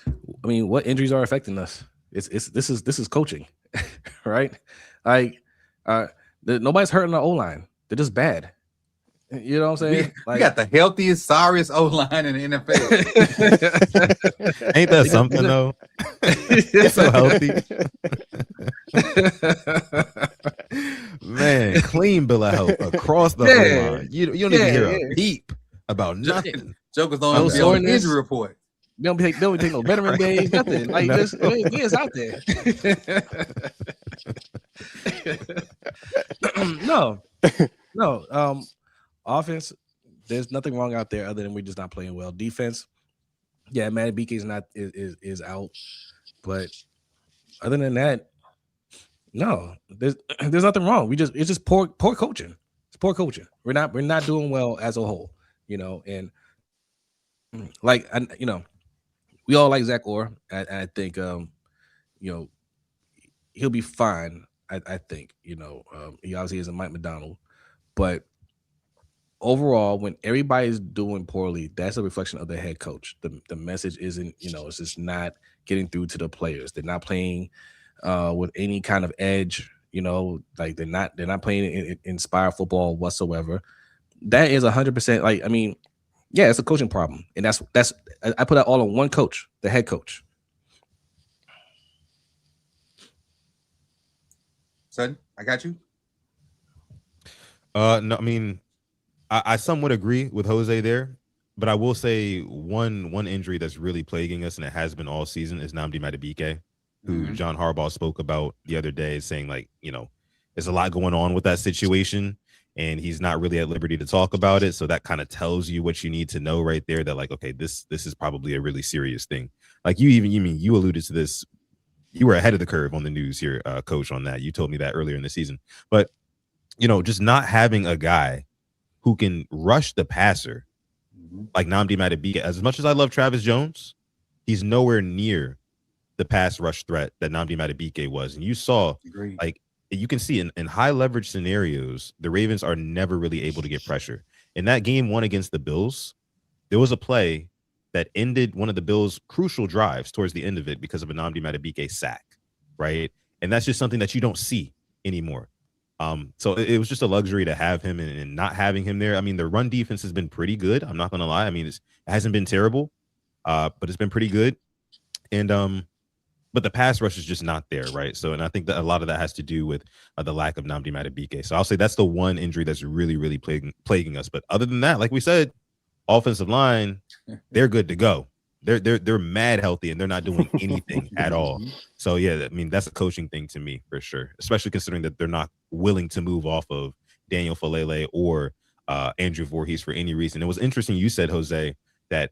I mean, what injuries are affecting us? This is coaching, right? Like, nobody's hurting the O-line. They're just bad. You know what I'm saying? We got the healthiest, sorriest O-line in the NFL. Ain't that something though? It's so healthy. Man, clean bill of health across the O-line. You don't even hear a peep about nothing. Jokers don't be on the injury report. They don't take no veteran days, nothing. Like this, it's out there. No. Offense, there's nothing wrong out there other than we're just not playing well. Defense, yeah, Madubuike is out, but other than that, no, there's nothing wrong. It's just poor coaching. It's poor coaching. We're not doing well as a whole, and like we all like Zach Orr. I think he'll be fine. I think he obviously isn't Mike McDonald, but overall, when everybody's doing poorly, that's a reflection of the head coach. The message isn't, it's just not getting through to the players. They're not playing with any kind of edge, like they're not playing inspired football whatsoever. That is 100%. Yeah, it's a coaching problem, and that's I put that all on one coach, the head coach. Son, I got you. No, I somewhat agree with Jose there, but I will say one injury that's really plaguing us, and it has been all season, is Nnamdi Madubuike, who John Harbaugh spoke about the other day, saying there's a lot going on with that situation, and he's not really at liberty to talk about it. So that kind of tells you what you need to know right there. That okay, this is probably a really serious thing. Like you alluded to this. You were ahead of the curve on the news here, Coach, on that. You told me that earlier in the season, but just not having a guy who can rush the passer like Nnamdi Madubuike. As much as I love Travis Jones, he's nowhere near the pass rush threat that Nnamdi Madubuike was. And you saw, you can see in high leverage scenarios, the Ravens are never really able to get pressure. In that game one against the Bills, there was a play that ended one of the Bills' crucial drives towards the end of it because of a Nnamdi Madubuike sack, right? And that's just something that you don't see anymore. So it was just a luxury to have him and not having him there. The run defense has been pretty good. I'm not going to lie. It hasn't been terrible, but it's been pretty good. And but the pass rush is just not there, right? So, and I think that a lot of that has to do with the lack of Nnamdi Madubuike. So I'll say that's the one injury that's really, really plaguing us. But other than that, like we said, offensive line, they're good to go. They're mad healthy and they're not doing anything at all. So yeah, that's a coaching thing to me for sure, especially considering that they're not willing to move off of Daniel Falele or Andrew Voorhees for any reason. It was interesting you said, Jose, that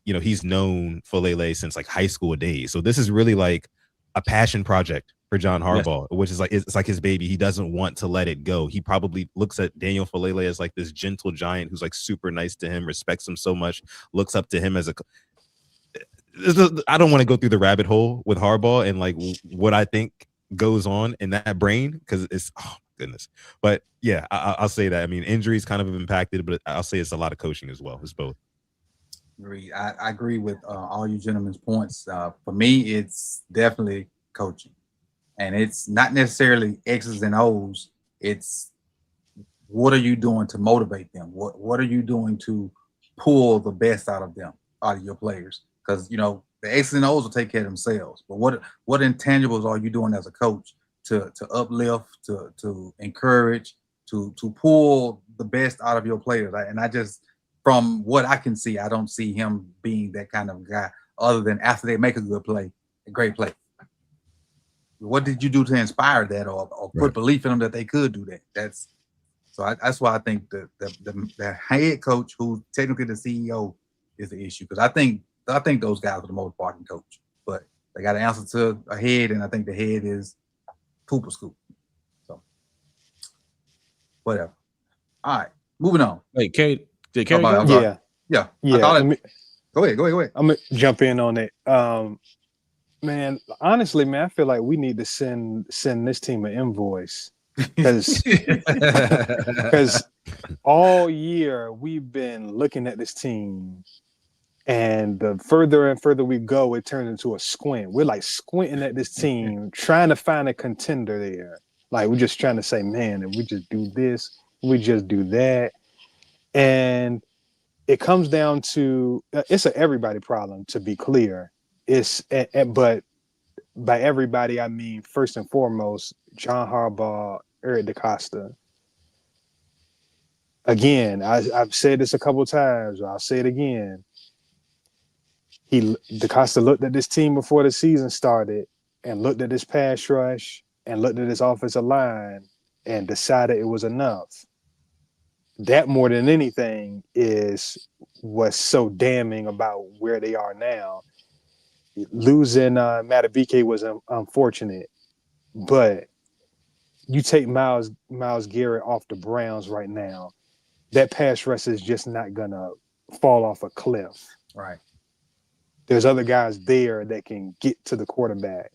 he's known Falele since like high school days. So this is really like a passion project for John Harbaugh, which is like it's like his baby. He doesn't want to let it go. He probably looks at Daniel Falele as like this gentle giant who's like super nice to him, respects him so much, looks up to him as I don't want to go through the rabbit hole with Harbaugh and like what I think goes on in that brain because it's goodness. But yeah, I'll say that. Injuries kind of have impacted, but I'll say it's a lot of coaching as well. It's both. I agree with all you gentlemen's points. For me, it's definitely coaching, and it's not necessarily X's and O's. It's what are you doing to motivate them? What are you doing to pull the best out of your players? Because the X's and O's will take care of themselves. But what intangibles are you doing as a coach to uplift, to encourage, to pull the best out of your players? And I just, from what I can see, I don't see him being that kind of guy. Other than after they make a good play, a great play. What did you do to inspire that, or put belief in them that they could do that? That's why I think the head coach, who's technically the CEO, is the issue. Because I think those guys for the most part can coach, but they got to answer to a head, and I think the head is Cooper Scoop. So whatever. All right, moving on. Wait, Kerry, did Kerry go? Yeah. Go ahead. I'm gonna jump in on it. Man, honestly, I feel like we need to send this team an invoice because all year we've been looking at this team. And the further and further we go, it turns into a squint. We're like squinting at this team, trying to find a contender there. Like we're just trying to say, man, if we just do this, we just do that. And it comes down to, it's an everybody problem, to be clear. But by everybody, I mean, first and foremost, John Harbaugh Eric DeCosta. Again, I've said this a couple of times. I'll say it again. DeCosta looked at this team before the season started and looked at this pass rush and looked at this offensive line and decided it was enough. That more than anything is what's so damning about where they are now. Losing Matabike was unfortunate, but you take Myles Garrett off the Browns right now, that pass rush is just not gonna fall off a cliff. Right. There's other guys there that can get to the quarterback.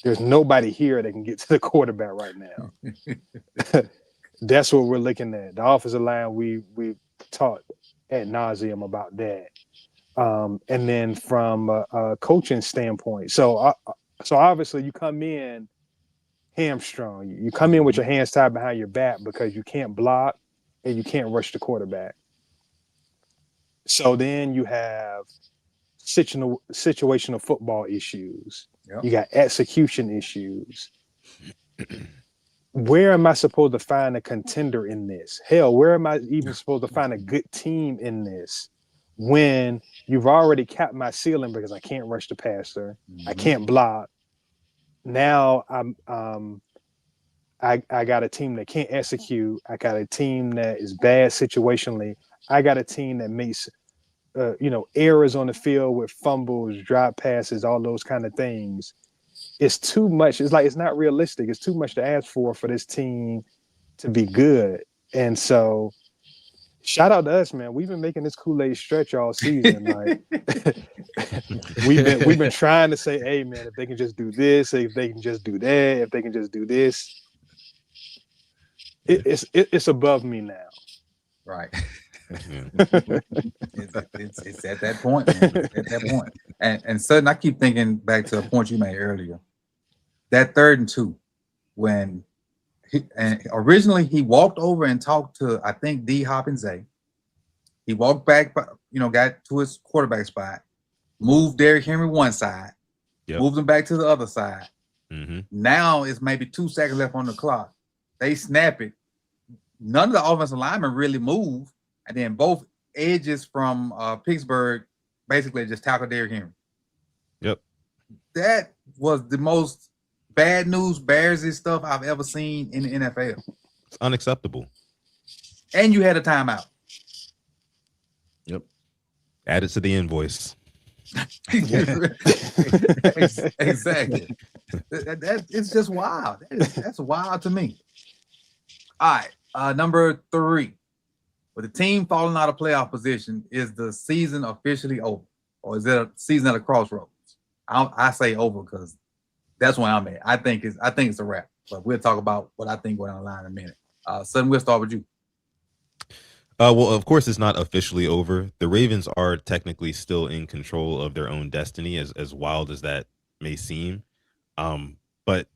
There's nobody here that can get to the quarterback right now. That's what we're looking at. The offensive line, we talked ad nauseum about that. And then from a coaching standpoint, so obviously you come in hamstrung. You come in with your hands tied behind your back because you can't block and you can't rush the quarterback. So then you have situational football issues. Yep. You got execution issues. Where am I supposed to find a contender in this? Hell, where am I even supposed to find a good team in this when you've already capped my ceiling because I can't rush the passer, I can't block. Now I got a team that can't execute. I got a team that is bad situationally. I got a team that makes errors on the field with fumbles, drop passes, all those kind of things. It's too much. It's like it's not realistic. It's too much to ask for this team to be good. And so, shout out to us, man. We've been making this Kool-Aid stretch all season. Like we've been trying to say, hey, man, if they can just do this, if they can just do that, if they can just do this, it's above me now. Right. it's at that point, man. At that point. And Sutton, I keep thinking back to a point you made earlier. That 3rd and 2, when originally he walked over and talked to, I think, D Hop and Zay. He walked back, got to his quarterback spot, moved Derrick Henry one side, moved him back to the other side. Mm-hmm. Now it's maybe 2 seconds left on the clock. They snap it. None of the offensive linemen really move. And then both edges from Pittsburgh basically just tackled Derrick Henry. Yep. That was the most bad news, Bears stuff I've ever seen in the NFL. It's unacceptable. And you had a timeout. Yep. Add it to the invoice. Exactly. It's just wild. That's wild to me. All right. Number 3. With the team falling out of playoff position, is the season officially over? Or is it a season at a crossroads? I say over because that's where I'm at. I think it's a wrap. But we'll talk about what I think going on the line in a minute. Sutton, we'll start with you. Well, of course, it's not officially over. The Ravens are technically still in control of their own destiny, as wild as that may seem. But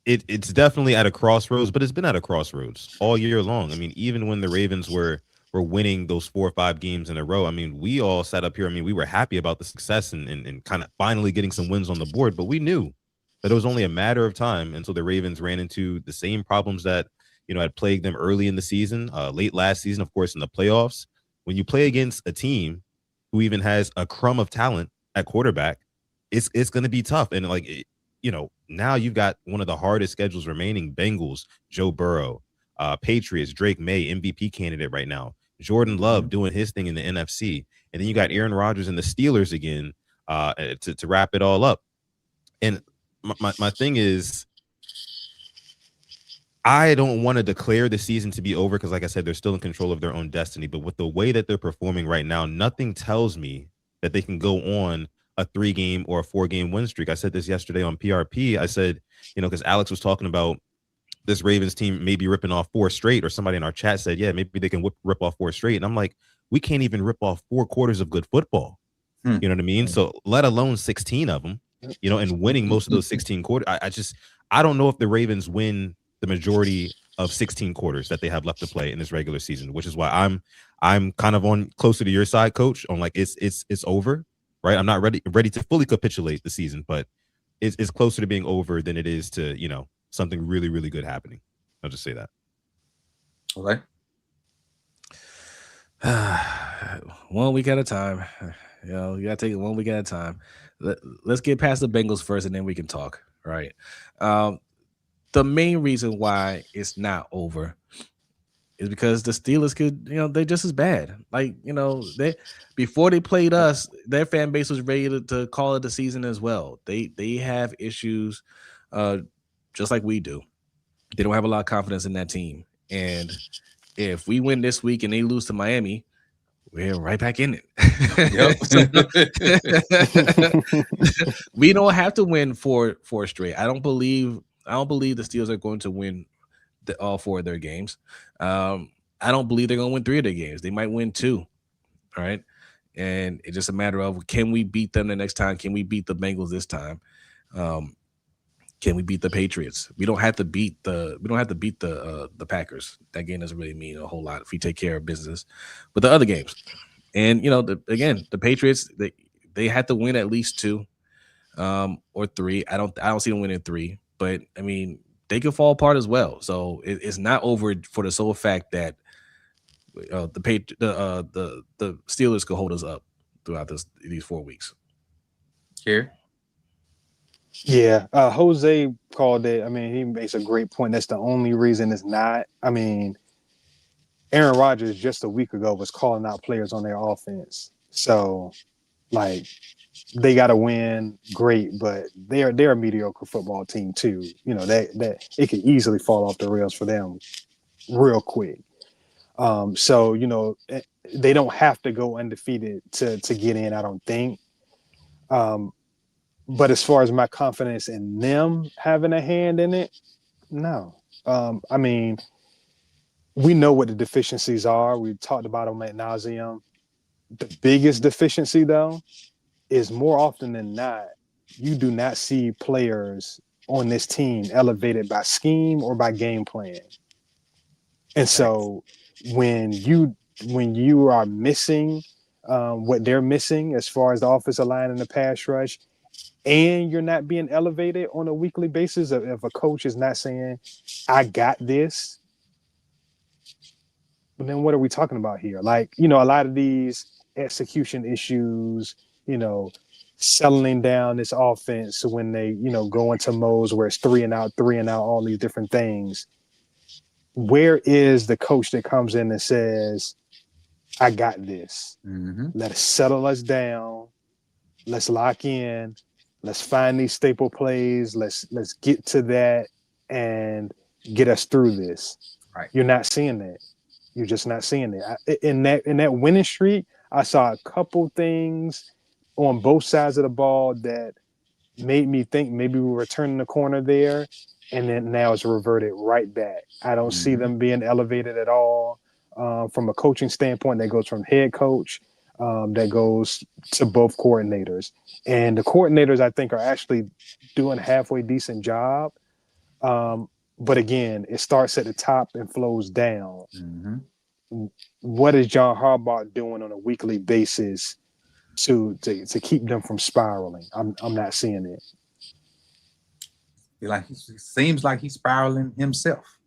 it's definitely at a crossroads, but it's been at a crossroads all year long. I mean, even when the Ravens were winning those 4 or 5 games in a row, I mean, we all sat up here. I mean, we were happy about the success and kind of finally getting some wins on the board, but we knew that it was only a matter of time until the Ravens ran into the same problems that, had plagued them early in the season, late last season, of course, in the playoffs. When you play against a team who even has a crumb of talent at quarterback, it's going to be tough. And now you've got one of the hardest schedules remaining. Bengals, Joe Burrow, Patriots, Drake May, MVP candidate right now. Jordan Love doing his thing in the NFC. And then you got Aaron Rodgers and the Steelers again to wrap it all up. And my thing is, I don't want to declare the season to be over because, like I said, they're still in control of their own destiny. But with the way that they're performing right now, nothing tells me that they can go on a 3-game or a 4-game win streak. I said this yesterday on PRP. I said, because Alex was talking about this Ravens team maybe ripping off 4 straight, or somebody in our chat said, yeah, maybe they can rip off 4 straight. And I'm like, we can't even rip off 4 quarters of good football. You know what I mean? So let alone 16 of them, and winning most of those 16 quarters. I don't know if the Ravens win the majority of 16 quarters that they have left to play in this regular season, which is why I'm kind of on closer to your side, Coach, on like it's over, right? I'm not ready to fully capitulate the season, but it's closer to being over than it is to, something really, really good happening. I'll just say that. Okay. 1 week at a time. You know, you gotta take it 1 week at a time. Let's get past the Bengals first, and then we can talk. Right. The main reason why it's not over is because the Steelers could, you know, they're just as bad. Like, you know, before they played us, their fan base was ready to call it a season as well. They have issues, just like we do. They don't have a lot of confidence in that team, and if we win this week and they lose to Miami, we're right back in it. Yep. We don't have to win four straight. I don't believe the Steelers are going to win all 4 of their games. I don't believe they're going to win 3 of their games. They might win 2. All right. And it's just a matter of, can we beat them the next time? Can we beat the Bengals this time? Can we beat the Patriots? We don't have to beat the Packers. That game doesn't really mean a whole lot if we take care of business. But the other games, and you know, the Patriots, they had to win at least 2 or 3. I don't see them winning 3, but I mean, they could fall apart as well. So it's not over for the sole fact that the Steelers could hold us up throughout these 4 weeks. Here. Yeah, Jose called it. I mean, he makes a great point. That's the only reason it's not. I mean, Aaron Rodgers just a week ago was calling out players on their offense. So, like, they got to win, great, but they're a mediocre football team too. You know, that it could easily fall off the rails for them real quick. So, you know, they don't have to go undefeated to get in, I don't think. But as far as my confidence in them having a hand in it, no. I mean, we know what the deficiencies are. We've talked about them ad nauseum. The biggest deficiency, though, is more often than not, you do not see players on this team elevated by scheme or by game plan. And so when you are missing what they're missing as far as the offensive line and the pass rush, and you're not being elevated on a weekly basis, if a coach is not saying, I got this, but then what are we talking about here? Like, you know, a lot of these execution issues, you know, settling down this offense when they, you know, go into modes where it's 3 and out, all these different things. Where is the coach that comes in and says, I got this. Mm-hmm. Let us settle us down. Let's lock in. Let's find these staple plays. Let's get to that and get us through this. Right. You're not seeing that. You're just not seeing it. In that winning streak, I saw a couple things on both sides of the ball that made me think maybe we were turning the corner there, and then now it's reverted right back. I don't see them being elevated at all. From a coaching standpoint, that goes from head coach, that goes to both coordinators. And the coordinators, I think, are actually doing a halfway decent job. But again, it starts at the top and flows down. Mm-hmm. What is John Harbaugh doing on a weekly basis to keep them from spiraling? I'm not seeing it. Like he seems like he's spiraling himself,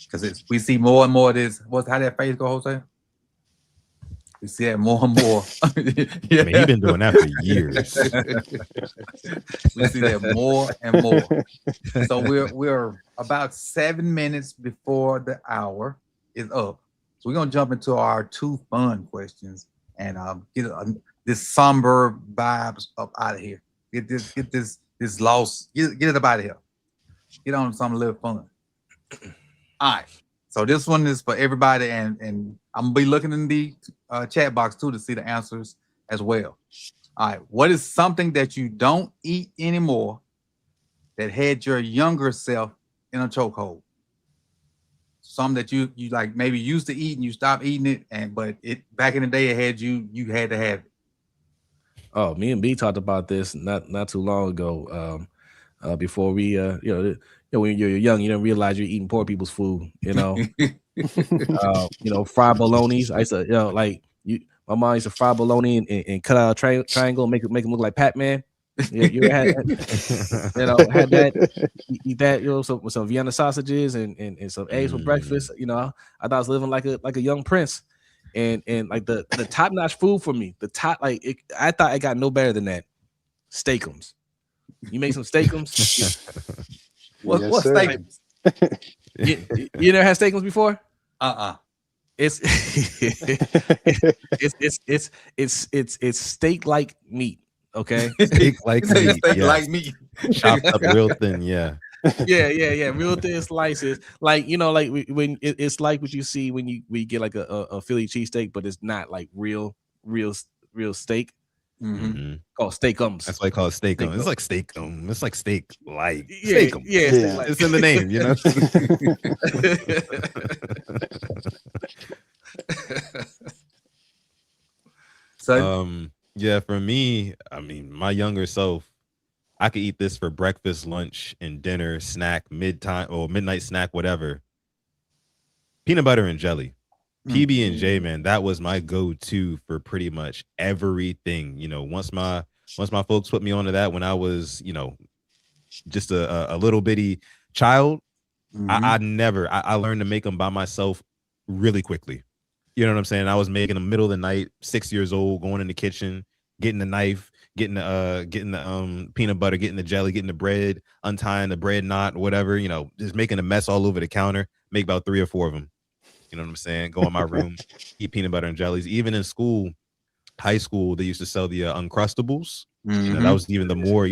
because we see more and more of this. How that phrase go, Jose? We see that more and more. Yeah. I mean, he's been doing that for years. We see that more and more. So we're about 7 minutes before the hour is up. So we're gonna jump into our 2 fun questions and get this somber vibes up out of here. Get this loss. Get it up out of here. Get on some little fun. All right. So this one is for everybody, and I'm gonna be looking in the chat box too to see the answers as well. All right. What is something that you don't eat anymore that had your younger self in a chokehold? Something that you like maybe used to eat and you stopped eating it, but it back in the day it had you had to have it. Oh, me and B talked about this not too long ago. Before we, when you're young, you don't realize you're eating poor people's food. You know, fried bolognas. I used to, my mom used to fry bologna and cut out a triangle, make it look like Pac-Man. Yeah, you had had that, eat that, some Vienna sausages and some eggs for breakfast. I thought I was living like a young prince, and like the top notch food for me. The top I thought it got no better than that. Steakums. You make some steakums. What Yes, steakums? You never had steakums before? It's it's steak like meat. Okay, steak like meat. Steak like meat, chopped up real thin. Yeah, real thin slices. Like when it's like what you see when you get like a Philly cheesesteak, but it's not like real steak. Mm-hmm. Called steakums. That's why I call it steakum. It's like steakum. It's like steak like steakum. Yeah. It's in the name, So yeah, for me, I mean, my younger self, I could eat this for breakfast, lunch, and dinner, snack, midnight snack, whatever. Peanut butter and jelly. PB&J, man, that was my go-to for pretty much everything. Once my folks put me onto that when I was, just a little bitty child, I learned to make them by myself really quickly. You know what I'm saying? I was making them middle of the night, 6 years old, going in the kitchen, getting the knife, getting the peanut butter, getting the jelly, getting the bread, untying the bread knot, whatever, just making a mess all over the counter, make about 3 or 4 of them. You know what I'm saying? Go in my room, eat peanut butter and jellies. Even in school, high school, they used to sell the Uncrustables. That was even the more,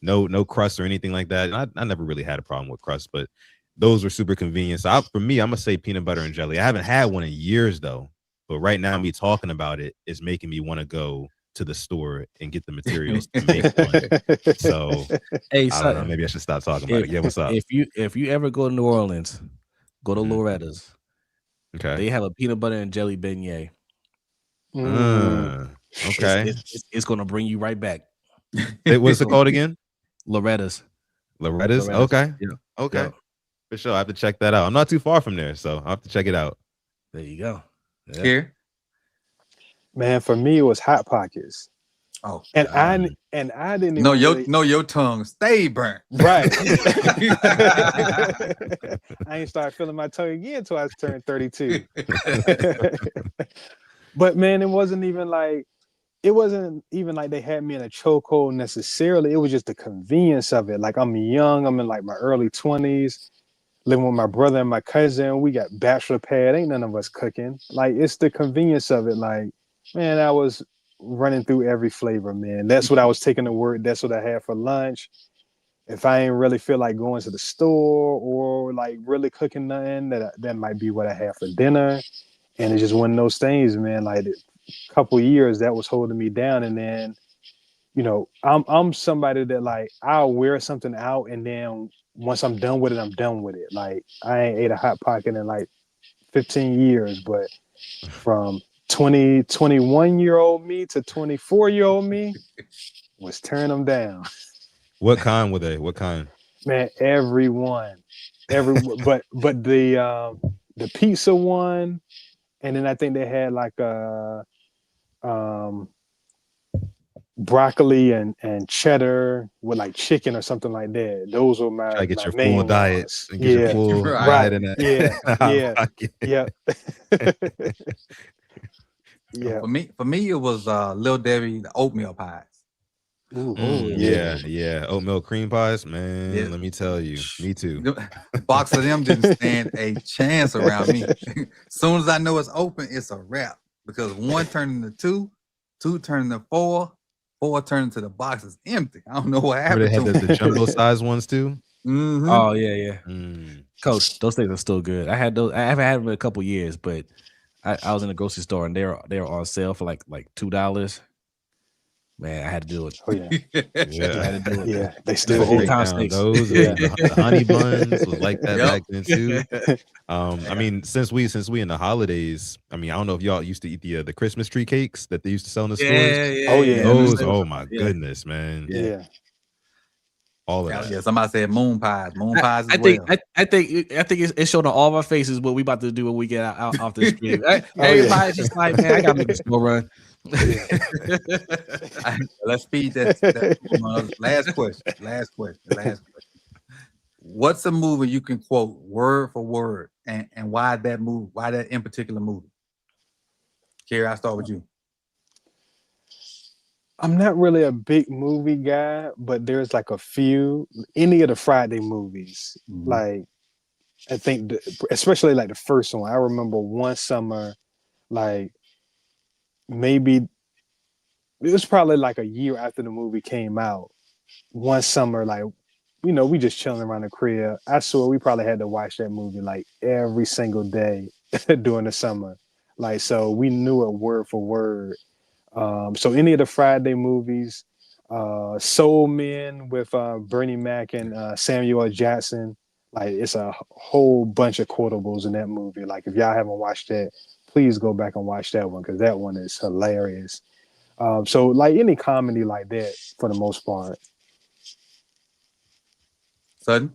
no crust or anything like that. And I never really had a problem with crust, but those were super convenient. So for me, I'm gonna say peanut butter and jelly. I haven't had one in years though, but right now me talking about it is making me want to go to the store and get the materials to make one. So hey, I don't know, maybe I should stop talking about it. Yeah, what's up? If you ever go to New Orleans, go to Loretta's. Okay. They have a peanut butter and jelly beignet. Okay. It's gonna bring you right back. What's it called again? Loretta's. Okay. Yeah. Okay. Yeah. For sure. I have to check that out. I'm not too far from there, so I'll have to check it out. There you go. Yeah. Here. Man, for me it was Hot Pockets. Oh, and I didn't even your tongue stay burnt. Right. I ain't started feeling my tongue again until I turned 32. But man, it wasn't even like they had me in a chokehold necessarily. It was just the convenience of it. Like I'm young, I'm in like my early 20s, living with my brother and my cousin. We got bachelor pad, ain't none of us cooking. Like it's the convenience of it. Like, man, I was running through every flavor, man. That's what I was taking to work. That's what I had for lunch. If I ain't really feel like going to the store or like really cooking nothing, that might be what I have for dinner. And it's just one of those things, man. Like a couple years that was holding me down. And then, I'm somebody that like I'll wear something out and then once I'm done with it, I'm done with it. Like I ain't ate a Hot Pocket in like 15 years, but from 21-year-old me to 24-year-old me was tearing them down. What kind were they? What kind? Man, everyone, but the pizza one, and then I think they had like a broccoli and cheddar with like chicken or something like that. Those were my I get my your main full diet ones. and get your full right. in that. Yeah. Yeah. For me, it was Lil Debbie, the oatmeal pies. Yeah. Oatmeal cream pies, man. Yeah. Let me tell you, me too. The box of them didn't stand a chance around me. As soon as I know it's open, it's a wrap. Because 1 turned into 2 turned into 4 turned into the box is empty. I don't know what happened. They had the jumbo size ones too. Mm-hmm. Oh yeah. Coach, those things are still good. I had those. I haven't had them in a couple years, but I was in a grocery store and they were on sale for like $2. Man, I had to do it. Oh yeah, I had to do it. Yeah, they still old time steaks. Those the honey buns was like that back then too. I mean, since we in the holidays, I mean, I don't know if y'all used to eat the Christmas tree cakes that they used to sell in the stores. Oh yeah, those. Oh my goodness, man. Yeah. All of that. Yeah, somebody said moon pies. Moon pies as I think well. I think it's showing on all of our faces what we about to do when we get out off the stream. Oh, Everybody's just like, man, I gotta make a slow run. Let's feed that. Last question. What's a movie you can quote word for word, and why that movie? Why that in particular movie? Kerry, I'll start with you. I'm not really a big movie guy, but there's like a few. Any of the Friday movies, like I think, especially like the first one. I remember one summer, like maybe it was probably like a year after the movie came out. One summer, like we just chilling around the crib. I swear we probably had to watch that movie like every single day during the summer. Like, so we knew it word for word. So any of the Friday movies, Soul Men with Bernie Mac and Samuel L. Jackson, like it's a whole bunch of quotables in that movie. Like if y'all haven't watched that, please go back and watch that one because that one is hilarious. So like any comedy like that for the most part. Sudden?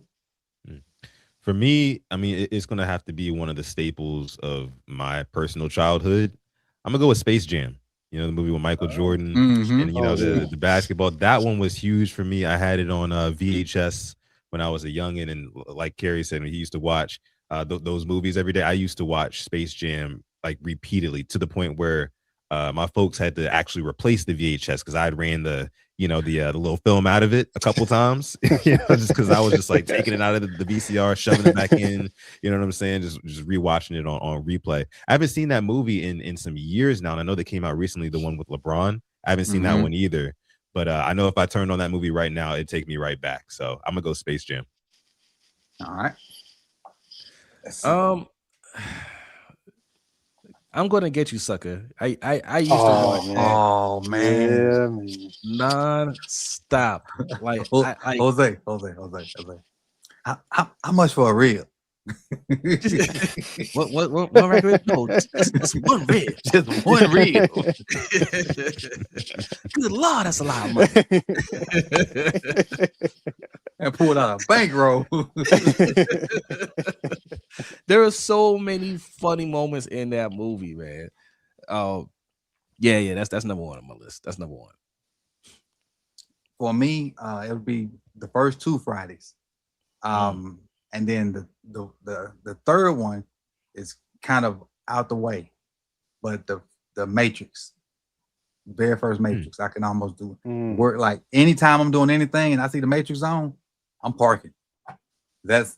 For me, I mean, it's going to have to be one of the staples of my personal childhood. I'm going to go with Space Jam. The movie with Michael Jordan and, the basketball. That one was huge for me. I had it on VHS when I was a youngin'. And like Kerry said, he used to watch those movies every day. I used to watch Space Jam like repeatedly to the point where my folks had to actually replace the VHS because I had ran the little film out of it a couple times, just because I was just like taking it out of the VCR, shoving it back in, you know what I'm saying? Just rewatching it on replay. I haven't seen that movie in some years now. And I know they came out recently, the one with LeBron. I haven't seen that one either, but I know if I turned on that movie right now, it'd take me right back. So I'm gonna go Space Jam. All right. I'm gonna get you, sucker. I used to watch Oh man, non-stop. Like Jose. How much for a rib? what record? No, just one rib. Just one rib. Good Lord, that's a lot of money. And pulled out a bankroll. There are so many funny moments in that movie, man. Yeah, that's number one on my list. That's number one. For me, it would be the first two Fridays. And then the third one is kind of out the way. But the Matrix, very first Matrix, I can almost do work like anytime I'm doing anything and I see the Matrix on, I'm parking. That's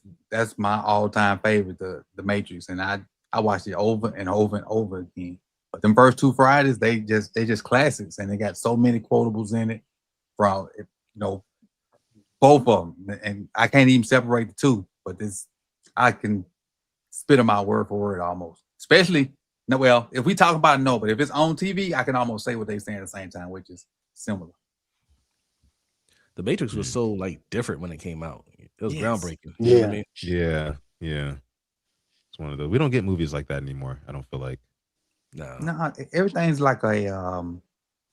my all-time favorite, the Matrix, and I watched it over and over and over again. But them first two Fridays, they just classics, and they got so many quotables in it from both of them, and I can't even separate the two. But I can spit them out word for word almost. Especially if we talk about but if it's on TV, I can almost say what they say at the same time, which is similar. The Matrix was so like different when it came out. It was groundbreaking. Yeah. You know what I mean? Yeah. It's one of those. We don't get movies like that anymore. I don't feel like. No, everything's like a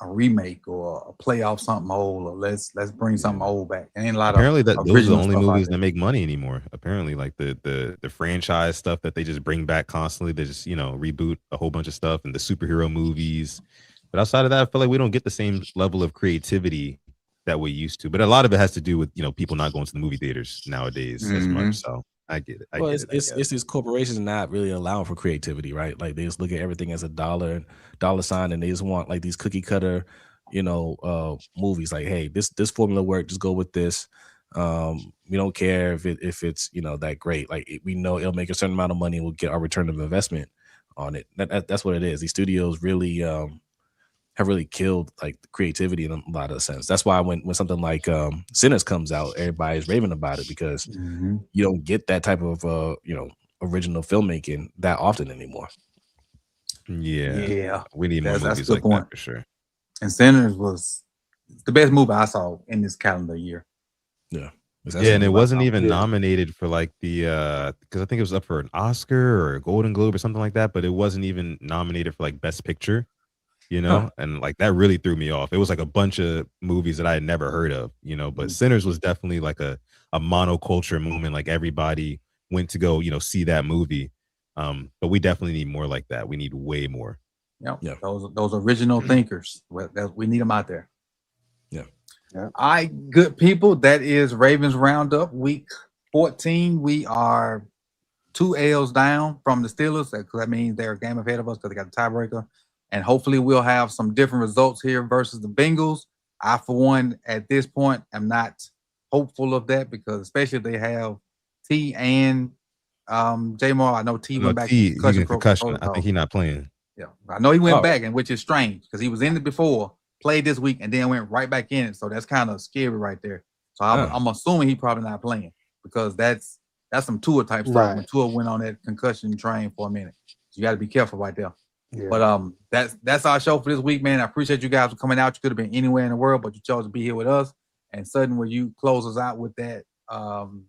remake or a play off something old, or let's bring something old back. And apparently those are the only movies that make money anymore. Apparently, like the franchise stuff that they just bring back constantly. They just reboot a whole bunch of stuff, and the superhero movies. But outside of that, I feel like we don't get the same level of creativity that we used to. But a lot of it has to do with people not going to the movie theaters nowadays as much. So I get it. It's these corporations not really allowing for creativity, right? Like they just look at everything as a dollar sign, and they just want like these cookie cutter, movies. Like, hey, this formula worked, just go with this. We don't care if it's that great. Like we know it'll make a certain amount of money, and we'll get our return of investment on it. That's what it is. These studios really have really killed like the creativity in a lot of sense. That's why when something like Sinners comes out, everybody's raving about it because you don't get that type of original filmmaking that often anymore. Yeah. We need more movies like that for sure. And Sinners was the best movie I saw in this calendar year. Yeah. And it wasn't even nominated for like the because I think it was up for an Oscar or a Golden Globe or something like that, but it wasn't even nominated for like Best Picture. you know, and like that really threw me off. It was like a bunch of movies that I had never heard of, you know, but Sinners was definitely like a monoculture moment. Like everybody went to go, you know, see that movie. But we definitely need more like that. We need way more. Yeah. Those original thinkers. We need them out there. Yeah. All right, good people. That is Ravens Roundup week 14. We are 2 L's down from the Steelers. That means they're a game ahead of us because they got a tiebreaker. And hopefully we'll have some different results here versus the Bengals. I, for one, at this point, am not hopeful of that because especially if they have T and J-Mar. I know T went back to concussion. Protocol. I think he's not playing. Yeah, I know he went back, and which is strange because he was in it before, played this week, and then went right back in it. So that's kind of scary right there. So I'm assuming he probably not playing because that's some Tua type stuff. Right. When Tua went on that concussion train for a minute, so you got to be careful right there. Yeah. But that's our show for this week, man. I appreciate you guys for coming out. You could have been anywhere in the world, but you chose to be here with us. And Sutton, will you close us out with that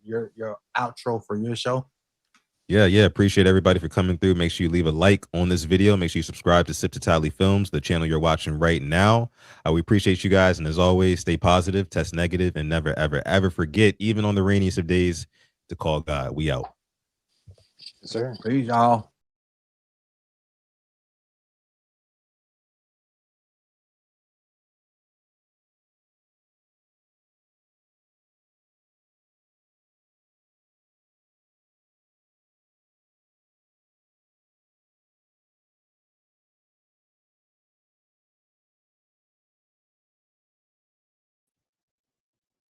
your outro for your show? Yeah. Appreciate everybody for coming through. Make sure you leave a like on this video. Make sure you subscribe to Sip to Tally Films, the channel you're watching right now. We appreciate you guys. And as always, stay positive, test negative, and never, ever, ever forget, even on the rainiest of days, to call God. We out. Yes, sir. Peace, y'all.